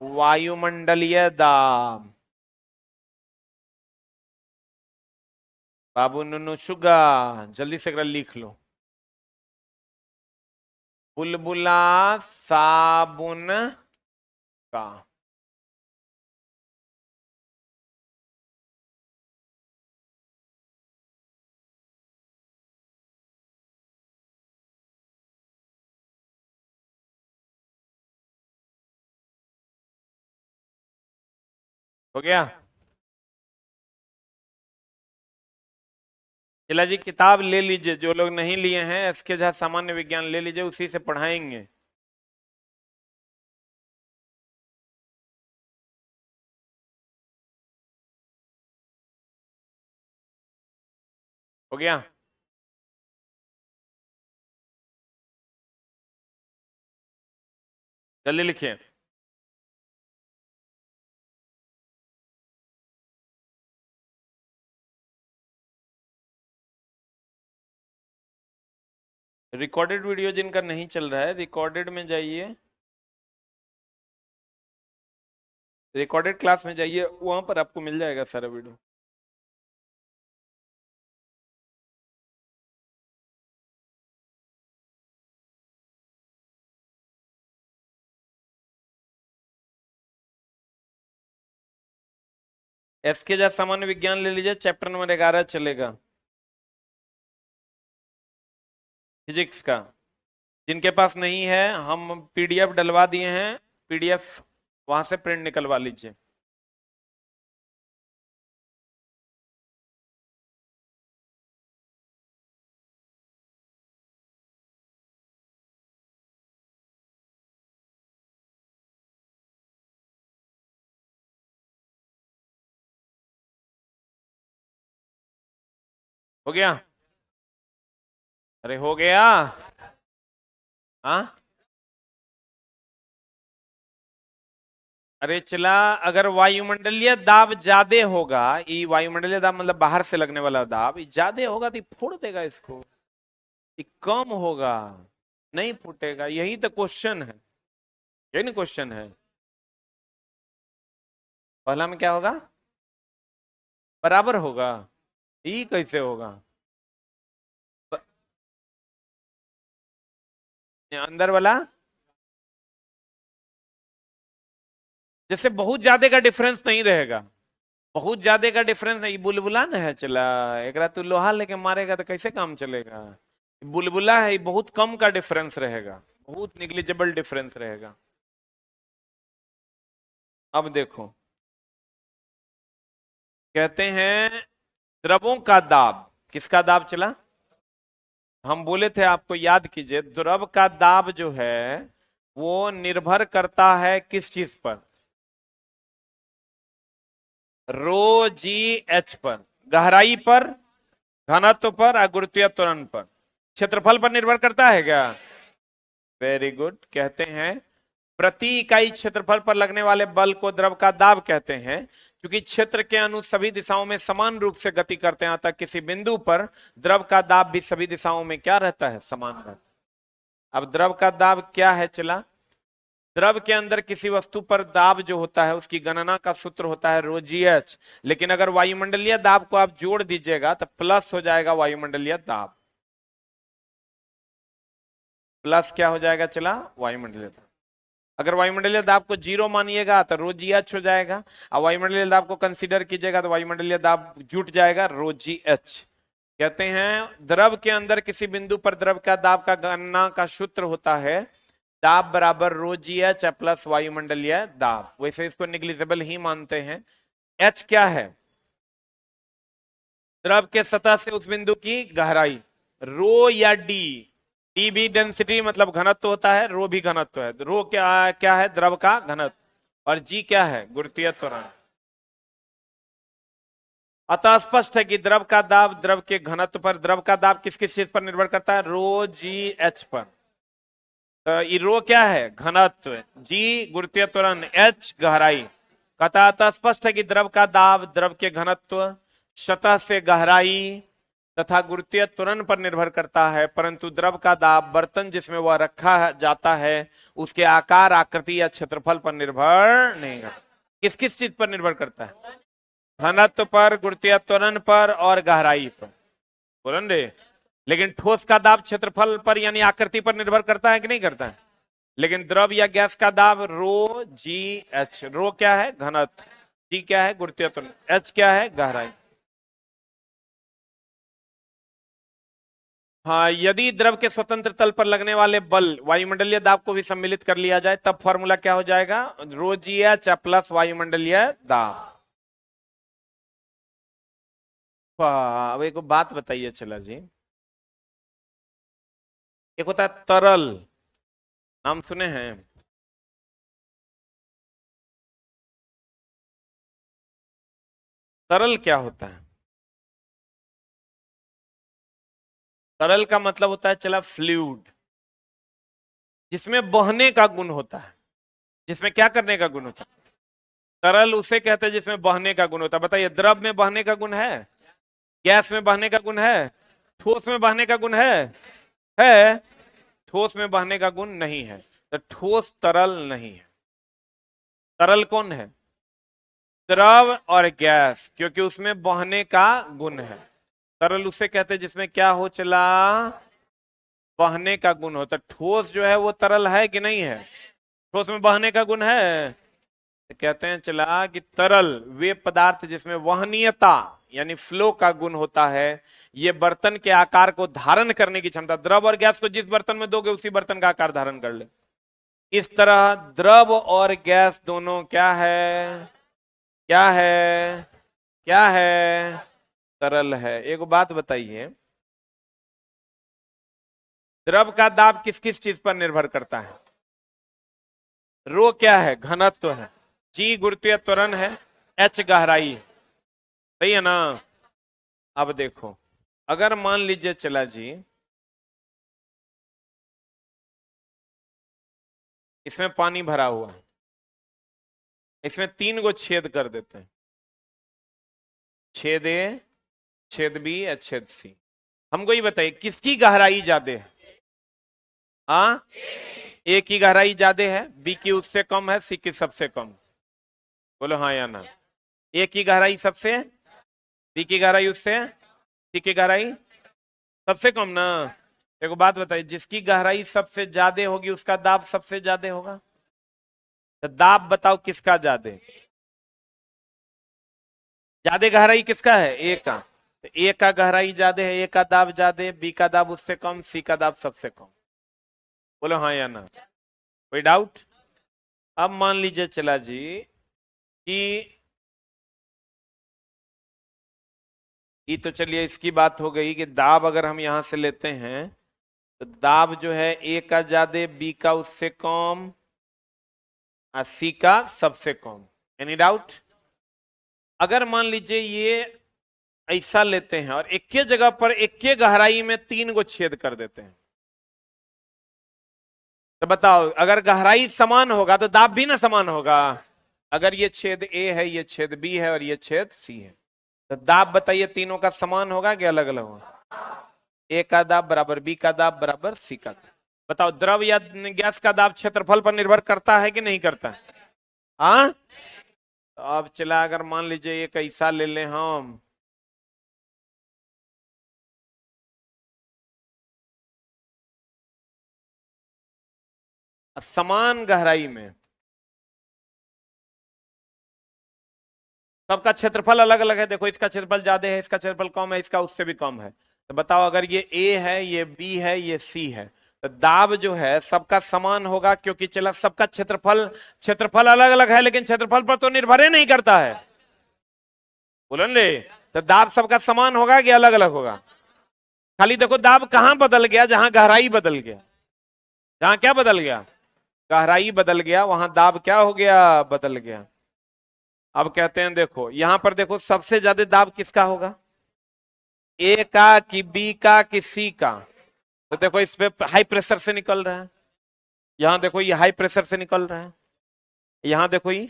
वायुमंडलीय दाब। बाबू नुनु शुगा, जल्दी से लिख लो। बुलबुला साबुन का। हो गया? जिला जी किताब ले लीजिए, जो लोग नहीं लिए हैं एसके झा सामान्य विज्ञान ले लीजिए, उसी से पढ़ाएंगे। हो गया? जल्दी लिखिए। रिकॉर्डेड वीडियो जिनका नहीं चल रहा है, रिकॉर्डेड में जाइए, रिकॉर्डेड क्लास में जाइए, वहां पर आपको मिल जाएगा सारा वीडियो। एसके झा सामान्य विज्ञान ले लीजिए, चैप्टर नंबर 11 चलेगा, फिजिक्स का। जिनके पास नहीं है, हम पीडीएफ डलवा दिए हैं, पीडीएफ वहां से प्रिंट निकलवा लीजिए। हो गया? अरे हो गया? हाँ, अरे चला, अगर वायुमंडलीय दाब ज्यादा होगा, ये वायुमंडलीय दाब मतलब बाहर से लगने वाला दाब, ये ज्यादा होगा तो ये फोड़ देगा इसको। ये कम होगा, नहीं फूटेगा। यही तो क्वेश्चन है, यही ना क्वेश्चन है। पहला में क्या होगा? बराबर होगा। ये कैसे होगा? ब- अंदर वाला, जैसे बहुत ज्यादा का डिफरेंस नहीं रहेगा, बहुत ज्यादा का डिफरेंस नहीं। बुलबुला ना है चला, एक तू लोहा लेके मारेगा तो कैसे काम चलेगा? बुलबुला है, बहुत कम का डिफरेंस रहेगा, बहुत निग्लिजिबल डिफरेंस रहेगा। अब देखो, कहते हैं द्रवों का दाब, किसका दाब चला? हम बोले थे, आपको याद कीजिए, द्रव का दाब जो है वो निर्भर करता है किस चीज पर? रो जी एच पर, गहराई पर, घनत्व पर, और गुरुत्वीय त्वरण पर। क्षेत्रफल पर निर्भर करता है क्या? Very good. कहते हैं प्रति इकाई क्षेत्रफल पर लगने वाले बल को द्रव का दाब कहते हैं, क्योंकि क्षेत्र के अणु सभी दिशाओं में समान रूप से गति करते हैं, अतः किसी बिंदु पर द्रव का दाब भी सभी दिशाओं में क्या रहता है? समान रहता है। अब द्रव का दाब क्या है चला? द्रव के अंदर किसी वस्तु पर दाब जो होता है उसकी गणना का सूत्र होता है रो जी एच। लेकिन अगर वायुमंडलीय दाब को आप जोड़ दीजिएगा तो प्लस हो जाएगा वायुमंडलीय दाब। प्लस क्या हो जाएगा चला? वायुमंडलीय दाब। अगर वायुमंडलीय दाब को जीरो मानिएगा तो रो जी एच हो जाएगा, और वायुमंडलीय दाब को कंसीडर कीजिएगा तो वायुमंडलीय दाब जुट जाएगा रो जी एच। कहते हैं द्रव के अंदर किसी बिंदु पर द्रव का दाब का गणना का सूत्र होता है दाब बराबर रो जी एच प्लस वायुमंडलीय दाब। वैसे इसको निग्लिजिबल ही मानते हैं। एच क्या है? द्रव के सतह से उस बिंदु की गहराई। रो या डी, डी भी डेंसिटी मतलब घनत्व होता है, रो भी घनत्व है। रो क्या क्या है? द्रव का घनत्व। और जी क्या है? गुरुत्वीय त्वरण। अतः स्पष्ट है कि द्रव का दाब द्रव के घनत्व पर, द्रव का दाब किस किस चीज पर निर्भर करता है? रो जी एच पर। तो ये रो क्या है? घनत्व। जी गुरुत्वीय त्वरण, एच गहराई। कहता अतः स्पष्ट है कि द्रव का दाब द्रव के घनत्व, सतह से गहराई तथा गुरुत्वीय त्वरण पर निर्भर करता है, परंतु द्रव का दाब बर्तन जिसमें वह रखा जाता है उसके आकार, आकृति या क्षेत्रफल पर निर्भर नहीं करता। किस किस चीज पर निर्भर करता है? घनत्व पर, गुरुत्वीय त्वरण पर और गहराई पर। बोलो रे। लेकिन ठोस का दाब क्षेत्रफल पर यानी आकृति पर निर्भर करता है कि नहीं करता है? लेकिन द्रव या गैस का दाब रो जी एच। रो क्या है? घनत्व। जी क्या है? गुरुत्वीय त्वरण। एच क्या है? गहराई। हाँ, यदि द्रव के स्वतंत्र तल पर लगने वाले बल वायुमंडलीय दाब को भी सम्मिलित कर लिया जाए तब फॉर्मूला क्या हो जाएगा? रो जी एच प्लस वायुमंडलीय दाब। अब एक बात बताइए चला जी, एक होता है तरल, नाम सुने हैं? तरल क्या होता है? तरल का मतलब होता है चला फ्लूइड, जिसमें बहने का गुण होता है। जिसमें क्या करने का गुण होता है? तरल उसे कहते हैं जिसमें बहने का गुण होता है। बताइए, द्रव में बहने का गुण है? गैस में बहने का गुण है? ठोस में बहने का गुण है? ठोस में बहने का गुण नहीं है, तो ठोस तरल नहीं है। तरल कौन है? द्रव और गैस, क्योंकि उसमें बहने का गुण है। तरल उसे कहते हैं जिसमें क्या हो चला? बहने का गुण होता है। ठोस जो है वो तरल है कि नहीं है? ठोस में बहने का गुण है, तो कहते हैं चला कि तरल वे पदार्थ जिसमें वहनीयता यानी फ्लो का गुण होता है। ये बर्तन के आकार को धारण करने की क्षमता, द्रव और गैस को जिस बर्तन में दोगे उसी बर्तन का आकार धारण कर ले। इस तरह द्रव और गैस दोनों क्या है? क्या है? क्या है? तरल है। एक बात बताइए, द्रव का दाब किस किस चीज पर निर्भर करता है? रो क्या है? घनत्व है। जी गुरुत्वीय त्वरण है। एच गहराई है। सही है ना? अब देखो, अगर मान लीजिए चला जी, इसमें पानी भरा हुआ है, इसमें 3 गो छेद कर देते हैं, छेद ए, छेद बी या छेद सी। हमको ये बताइए किसकी गहराई ज्यादा है? हाँ, ए की गहराई ज्यादा है, बी की उससे कम है, सी की सबसे कम। बोलो हाँ या ना। ए की गहराई सबसे, बी की गहराई उससे, सी की गहराई सबसे कम ना। एक बात बताइए, जिसकी गहराई सबसे ज्यादा होगी उसका दाब सबसे ज्यादा होगा। तो दाब बताओ किसका ज्यादा? ज्यादा गहराई किसका है? ए का। तो ए का गहराई ज्यादा है, ए का दाब ज्यादा है, बी का दाब उससे कम, सी का दाब सबसे कम। बोलो हाँ या ना। कोई डाउट? अब मान लीजिए चला जी कि ये तो चलिए इसकी बात हो गई कि दाब अगर हम यहां से लेते हैं तो दाब जो है ए का ज्यादा, बी का उससे कम और सी का सबसे कम। Any doubt? अगर मान लीजिए ये ऐसा लेते हैं और एक ही जगह पर एक ही गहराई में 3 गो छेद कर देते हैं, तो बताओ अगर गहराई समान होगा तो दाब भी ना समान होगा। अगर ये छेद ए है, ये छेद बी है और ये छेद सी है, तो दाब बताइए तीनों का समान होगा कि अलग अलग होगा? ए का दाब बराबर बी का दाब बराबर सी का दाब। बताओ द्रव या गैस का दाब क्षेत्रफल पर निर्भर करता है कि नहीं करता है? हाँ, तो अब चला अगर मान लीजिए एक ऐसा ले लें हम, समान गहराई में सबका क्षेत्रफल अलग अलग है। देखो इसका क्षेत्रफल ज्यादा है, इसका क्षेत्रफल कम है, इसका उससे भी कम है। तो बताओ अगर ये ए है, ये बी है, ये सी है, तो दाब जो है सबका समान होगा, क्योंकि चला सबका क्षेत्रफल, क्षेत्रफल अलग अलग है लेकिन क्षेत्रफल पर तो निर्भर ही नहीं करता है। बोलो ले। तो दाब सबका समान होगा कि अलग अलग होगा? खाली देखो दाब कहां बदल गया? जहां गहराई बदल गया। जहां क्या बदल गया? गहराई बदल गया, वहां दाब क्या हो गया? बदल गया। अब कहते हैं देखो यहां पर देखो सबसे ज्यादा दाब किसका होगा? ए का कि बी का कि सी का? तो देखो इस पे हाई प्रेशर से निकल रहा है। यहां देखो ये हाई प्रेशर से निकल रहा है। यहां देखो ये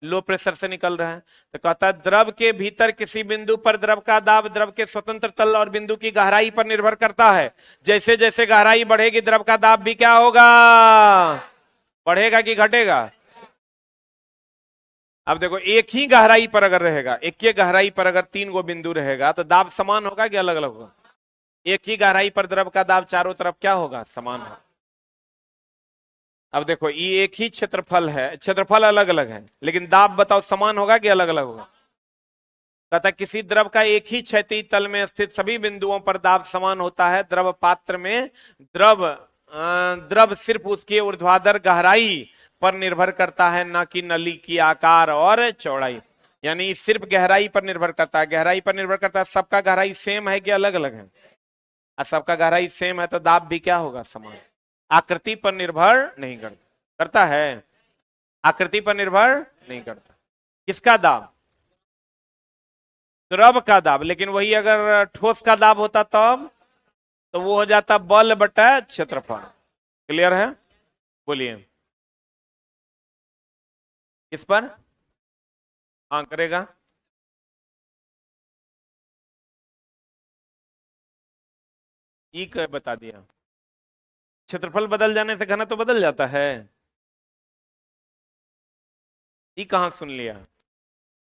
लो प्रेशर से निकल रहा है। तो कहता है द्रव के भीतर किसी बिंदु पर द्रव का दाब द्रव के स्वतंत्र तल और बिंदु की गहराई पर निर्भर करता है। जैसे जैसे गहराई बढ़ेगी द्रव का दाब भी क्या होगा, बढ़ेगा कि घटेगा। अब देखो एक ही गहराई पर अगर रहेगा, एक ही गहराई पर अगर 3 गो बिंदु रहेगा तो दाब समान होगा कि अलग अलग होगा। एक ही गहराई पर द्रव का दाब चारों तरफ क्या होगा, समान होगा। अब देखो ये एक ही क्षेत्रफल है, क्षेत्रफल अलग अलग है, लेकिन दाब बताओ समान होगा कि अलग अलग होगा। कहता किसी द्रव का एक ही क्षैतिज तल में स्थित सभी बिंदुओं पर दाब समान होता है। द्रव पात्र में द्रव सिर्फ उसके ऊर्ध्वाधर गहराई पर निर्भर करता है, न कि नली की आकार और चौड़ाई। यानी सिर्फ गहराई पर निर्भर करता है, गहराई पर निर्भर करता है। सबका गहराई सेम है कि अलग अलग है, और सबका गहराई सेम है तो दाब भी क्या होगा, समान। आकृति पर निर्भर नहीं करता, करता है, आकृति पर निर्भर नहीं करता। किसका दाब, द्रव का दाब। लेकिन वही अगर ठोस का दाब होता तब तो वो हो जाता बल बटा क्षेत्रफल। क्लियर है, बोलिए किस पर, हाँ करेगा। ई बता दिया, क्षेत्रफल बदल जाने से घनत्व तो बदल जाता है। ई कहां सुन लिया,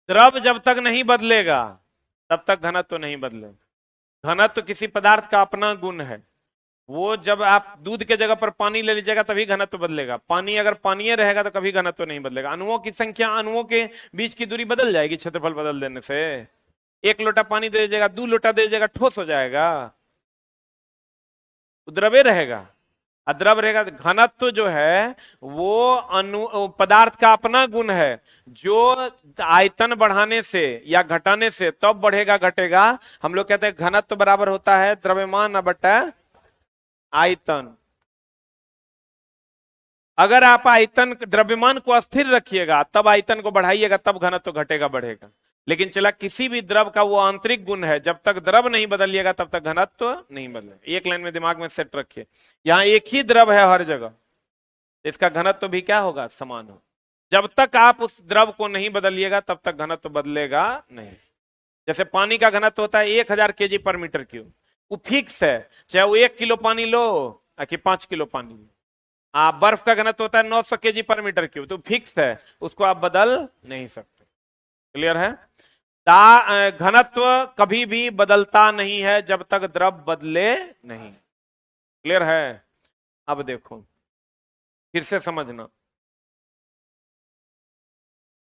द्रव जब तक नहीं बदलेगा तब तक घनत्व तो नहीं बदलेगा। घनत्व तो किसी पदार्थ का अपना गुण है। वो जब आप दूध के जगह पर पानी ले लीजिएगा तभी घनत्व बदलेगा। पानी अगर पानी रहेगा तो कभी घनत्व नहीं बदलेगा। अणुओं की संख्या, अणुओं के बीच की दूरी बदल जाएगी क्षेत्रफल बदल देने से। एक लोटा पानी दे दीजिएगा, 2 लोटा दे दीजिएगा, ठोस हो जाएगा, द्रव्य रहेगा। अद्रव रहेगा। घनत्व जो है वो अणु पदार्थ का अपना गुण है, जो आयतन बढ़ाने से या घटाने से तब बढ़ेगा घटेगा। हम लोग कहते हैं घनत्व बराबर होता है द्रव्यमान बटा आयतन। अगर आप आयतन द्रव्यमान को अस्थिर रखिएगा तब आयतन को बढ़ाइएगा तब घनत्व तो घटेगा बढ़ेगा। लेकिन चला किसी भी द्रव का वो आंतरिक गुण है, जब तक द्रव नहीं बदलिएगा तब तक घनत्व तो नहीं बदलेगा। एक लाइन में दिमाग में सेट रखिए, यहां एक ही द्रव है हर जगह, इसका घनत्व तो भी क्या होगा, समान हो। जब तक आप उस द्रव को नहीं बदलिएगा तब तक घनत्व तो बदलेगा नहीं। जैसे पानी का घनत्व होता है 1000 केजी पर मीटर क्यूब, वो फिक्स है, चाहे वो 1 किलो पानी लो कि 5 किलो पानी लो। बर्फ का घनत्व होता है 900 केजी पर मीटर क्यूब, तो फिक्स है, उसको आप बदल नहीं सकते। क्लियर है। घनत्व कभी भी बदलता नहीं है जब तक द्रव बदले नहीं। क्लियर है। अब देखो फिर से समझना,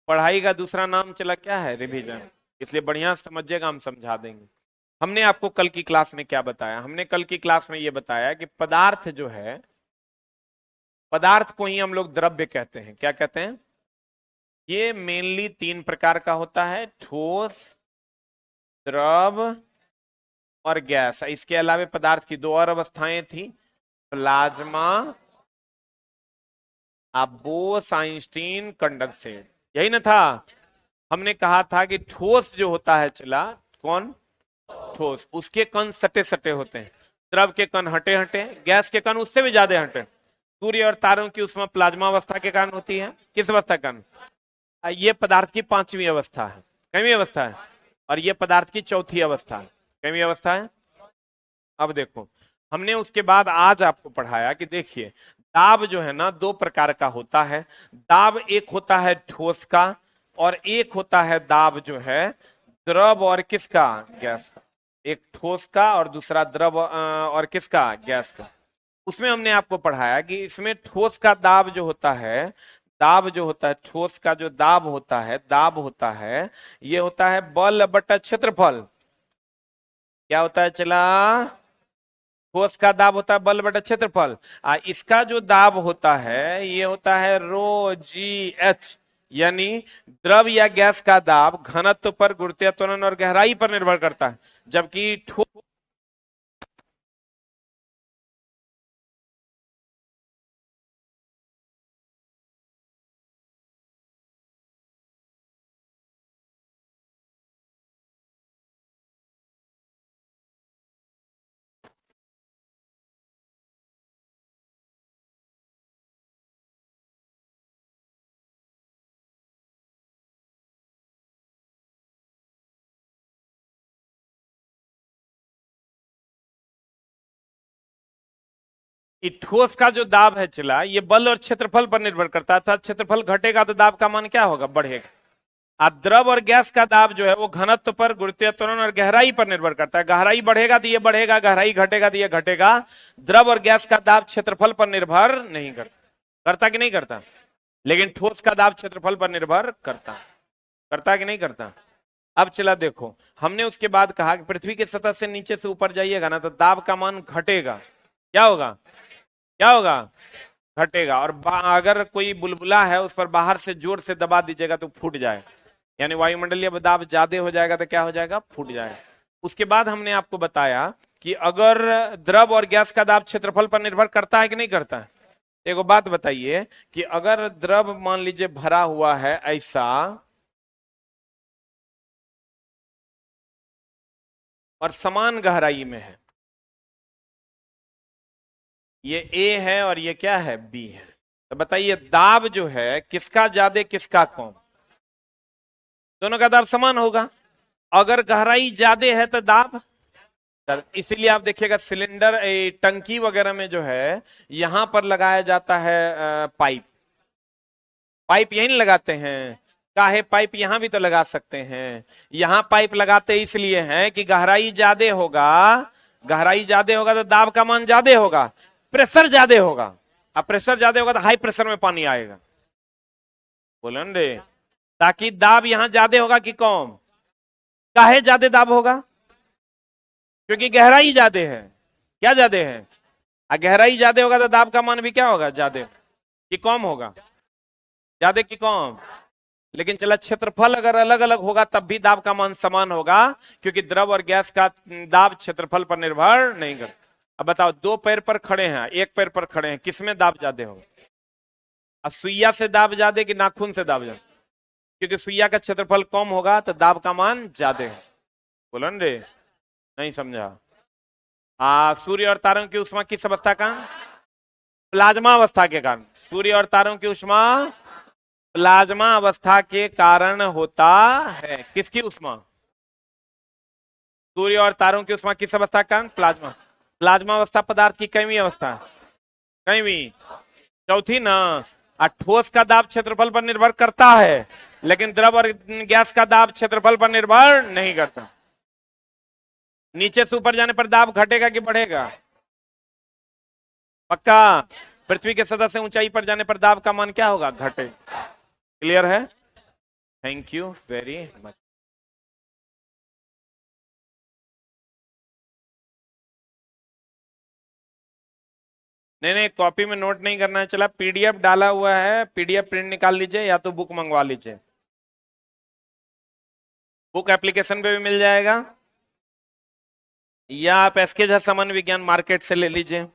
पढ़ाई का दूसरा नाम चला क्या है, रिवीजन। इसलिए बढ़िया समझिएगा, हम समझा देंगे। हमने आपको कल की क्लास में क्या बताया, हमने कल की क्लास में यह बताया कि पदार्थ जो है, पदार्थ को ही हम लोग द्रव्य कहते हैं। क्या कहते हैं, ये मेनली 3 प्रकार का होता है, ठोस, द्रव और गैस। इसके अलावा पदार्थ की 2 और अवस्थाएं थी, प्लाज्मा, बोस आइंस्टीन कंडेंसेट, यही ना था। हमने कहा था कि ठोस जो होता है, चला कौन, ठोस, उसके कण सटे सटे होते हैं, द्रव के कण हटे हटे, गैस के कण उससे भी ज्यादा हटे। सूर्य और तारों की उसमें प्लाज्मा अवस्था के कारण होती है, किस अवस्था के कारण, ये पदार्थ की 5वीं अवस्था है, कईवीं अवस्था है, और ये पदार्थ की 4थी अवस्था है, कईवीं अवस्था है। अब देखो हमने उसके बाद आज आपको पढ़ाया कि देखिए दाब जो है ना 2 प्रकार का होता है। दाब एक होता है ठोस का, और एक होता है दाब जो है द्रव और किसका, गैस का। एक ठोस का और दूसरा द्रव और किसका, गैस का। उसमें हमने आपको पढ़ाया कि इसमें ठोस का दाब जो होता है, दाब जो होता है ठोस का जो दाब होता है, दाब होता है, ये होता है बल बटा क्षेत्रफल। क्या होता है, चला ठोस का दाब होता है बल बटा क्षेत्रफल। इसका जो दाब होता है ये होता है रो जी एच, यानी द्रव या गैस का दाब घनत्व पर, गुरुत्वीय त्वरण और गहराई पर निर्भर करता है, जबकि ठोस कि ठोस का जो दाब है चला, ये बल और क्षेत्रफल पर निर्भर करता है, अर्थात क्षेत्रफल घटेगा तो दाब का मान क्या होगा, बढ़ेगा। द्रव और गैस का दाब जो है वो घनत्व पर, गुरुत्वीय त्वरण और गहराई पर निर्भर करता है। गहराई बढ़ेगा तो ये बढ़ेगा, गहराई घटेगा तो ये घटेगा। द्रव और गैस का दाब क्षेत्रफल पर निर्भर नहीं करता। करता कि नहीं करता? लेकिन ठोस का दाब क्षेत्रफल पर निर्भर करता। करता कि नहीं करता? अब चला देखो, हमने उसके बाद कहा कि पृथ्वी की सतह से नीचे से ऊपर जाइएगा ना तो दाब का मान घटेगा। क्या होगा? क्या होगा? घटेगा। और अगर कोई बुलबुला है उस पर बाहर से जोर से दबा दीजिएगा तो फूट जाए, यानी वायुमंडलीय दाब ज्यादा हो जाएगा तो क्या हो जाएगा, फूट जाएगा। उसके बाद हमने आपको बताया कि अगर द्रव और गैस का दाब क्षेत्रफल पर निर्भर करता है कि नहीं करता है। एक बात बताइए कि अगर द्रव मान लीजिए भरा हुआ है ऐसा, और समान गहराई में है, ये ए है और ये क्या है, बी है, तो बताइए दाब जो है किसका ज्यादा किसका कम? दोनों का दाब समान होगा। अगर गहराई ज्यादा है तो दाब, इसीलिए आप देखिएगा सिलेंडर टंकी वगैरह में जो है यहां पर लगाया जाता है पाइप। पाइप यहीं लगाते हैं, काहे पाइप यहां भी तो लगा सकते हैं। यहां पाइप लगाते इसलिए हैं कि गहराई ज्यादा होगा, गहराई ज्यादा होगा तो दाब का मान ज्यादा होगा, प्रेशर ज्यादा होगा। अब प्रेशर ज्यादा होगा तो हाई प्रेशर में पानी आएगा, बोलो न रे, ताकि दाब यहां ज्यादा होगा कि कम? काहे ज्यादा दाब होगा? क्योंकि गहराई ज्यादा है। क्या ज्यादा है? गहराई ज्यादा होगा तो दाब का मान भी क्या होगा, ज्यादा कि कम होगा? ज्यादा कि कम? लेकिन चला क्षेत्रफल अगर अलग अलग होगा तब भी दाब का मान समान होगा, क्योंकि द्रव और गैस का दाब क्षेत्रफल पर निर्भर नहीं करता। अब बताओ, दो पैर पर खड़े हैं, एक पैर पर खड़े हैं, किसमें दाब ज्यादा होगा? सुइया से दाब ज्यादा कि नाखून से दाब ज्यादा? क्योंकि सुइया का क्षेत्रफल कम होगा तो दाब का मान ज्यादा है। बोलो न रे, नहीं समझा? सूर्य और तारों की ऊष्मा किस अवस्था का? प्लाज्मा अवस्था के कारण। सूर्य और तारों की ऊष्मा प्लाज्मा अवस्था के कारण होता है। किसकी ऊष्मा? सूर्य और तारों की ऊष्मा किस अवस्था के कारण? प्लाज्मा। प्लाज्मा अवस्था पदार्थ की कईवीं अवस्था? कईवीं? चौथी ना। ठोस का दाब क्षेत्रफल पर निर्भर करता है, लेकिन द्रव और गैस का दाब क्षेत्रफल पर निर्भर नहीं करता। नीचे से ऊपर जाने पर दाब घटेगा कि बढ़ेगा? पक्का? पृथ्वी के सतह से ऊंचाई पर जाने पर दाब का मान क्या होगा, घटे। क्लियर है? Thank you very much. नहीं नहीं, कॉपी में नोट नहीं करना है, चला पीडीएफ डाला हुआ है, पीडीएफ प्रिंट निकाल लीजिए या तो बुक मंगवा लीजिए। बुक एप्लीकेशन पे भी मिल जाएगा, या आप एसके झा सामान्य विज्ञान मार्केट से ले लीजिए।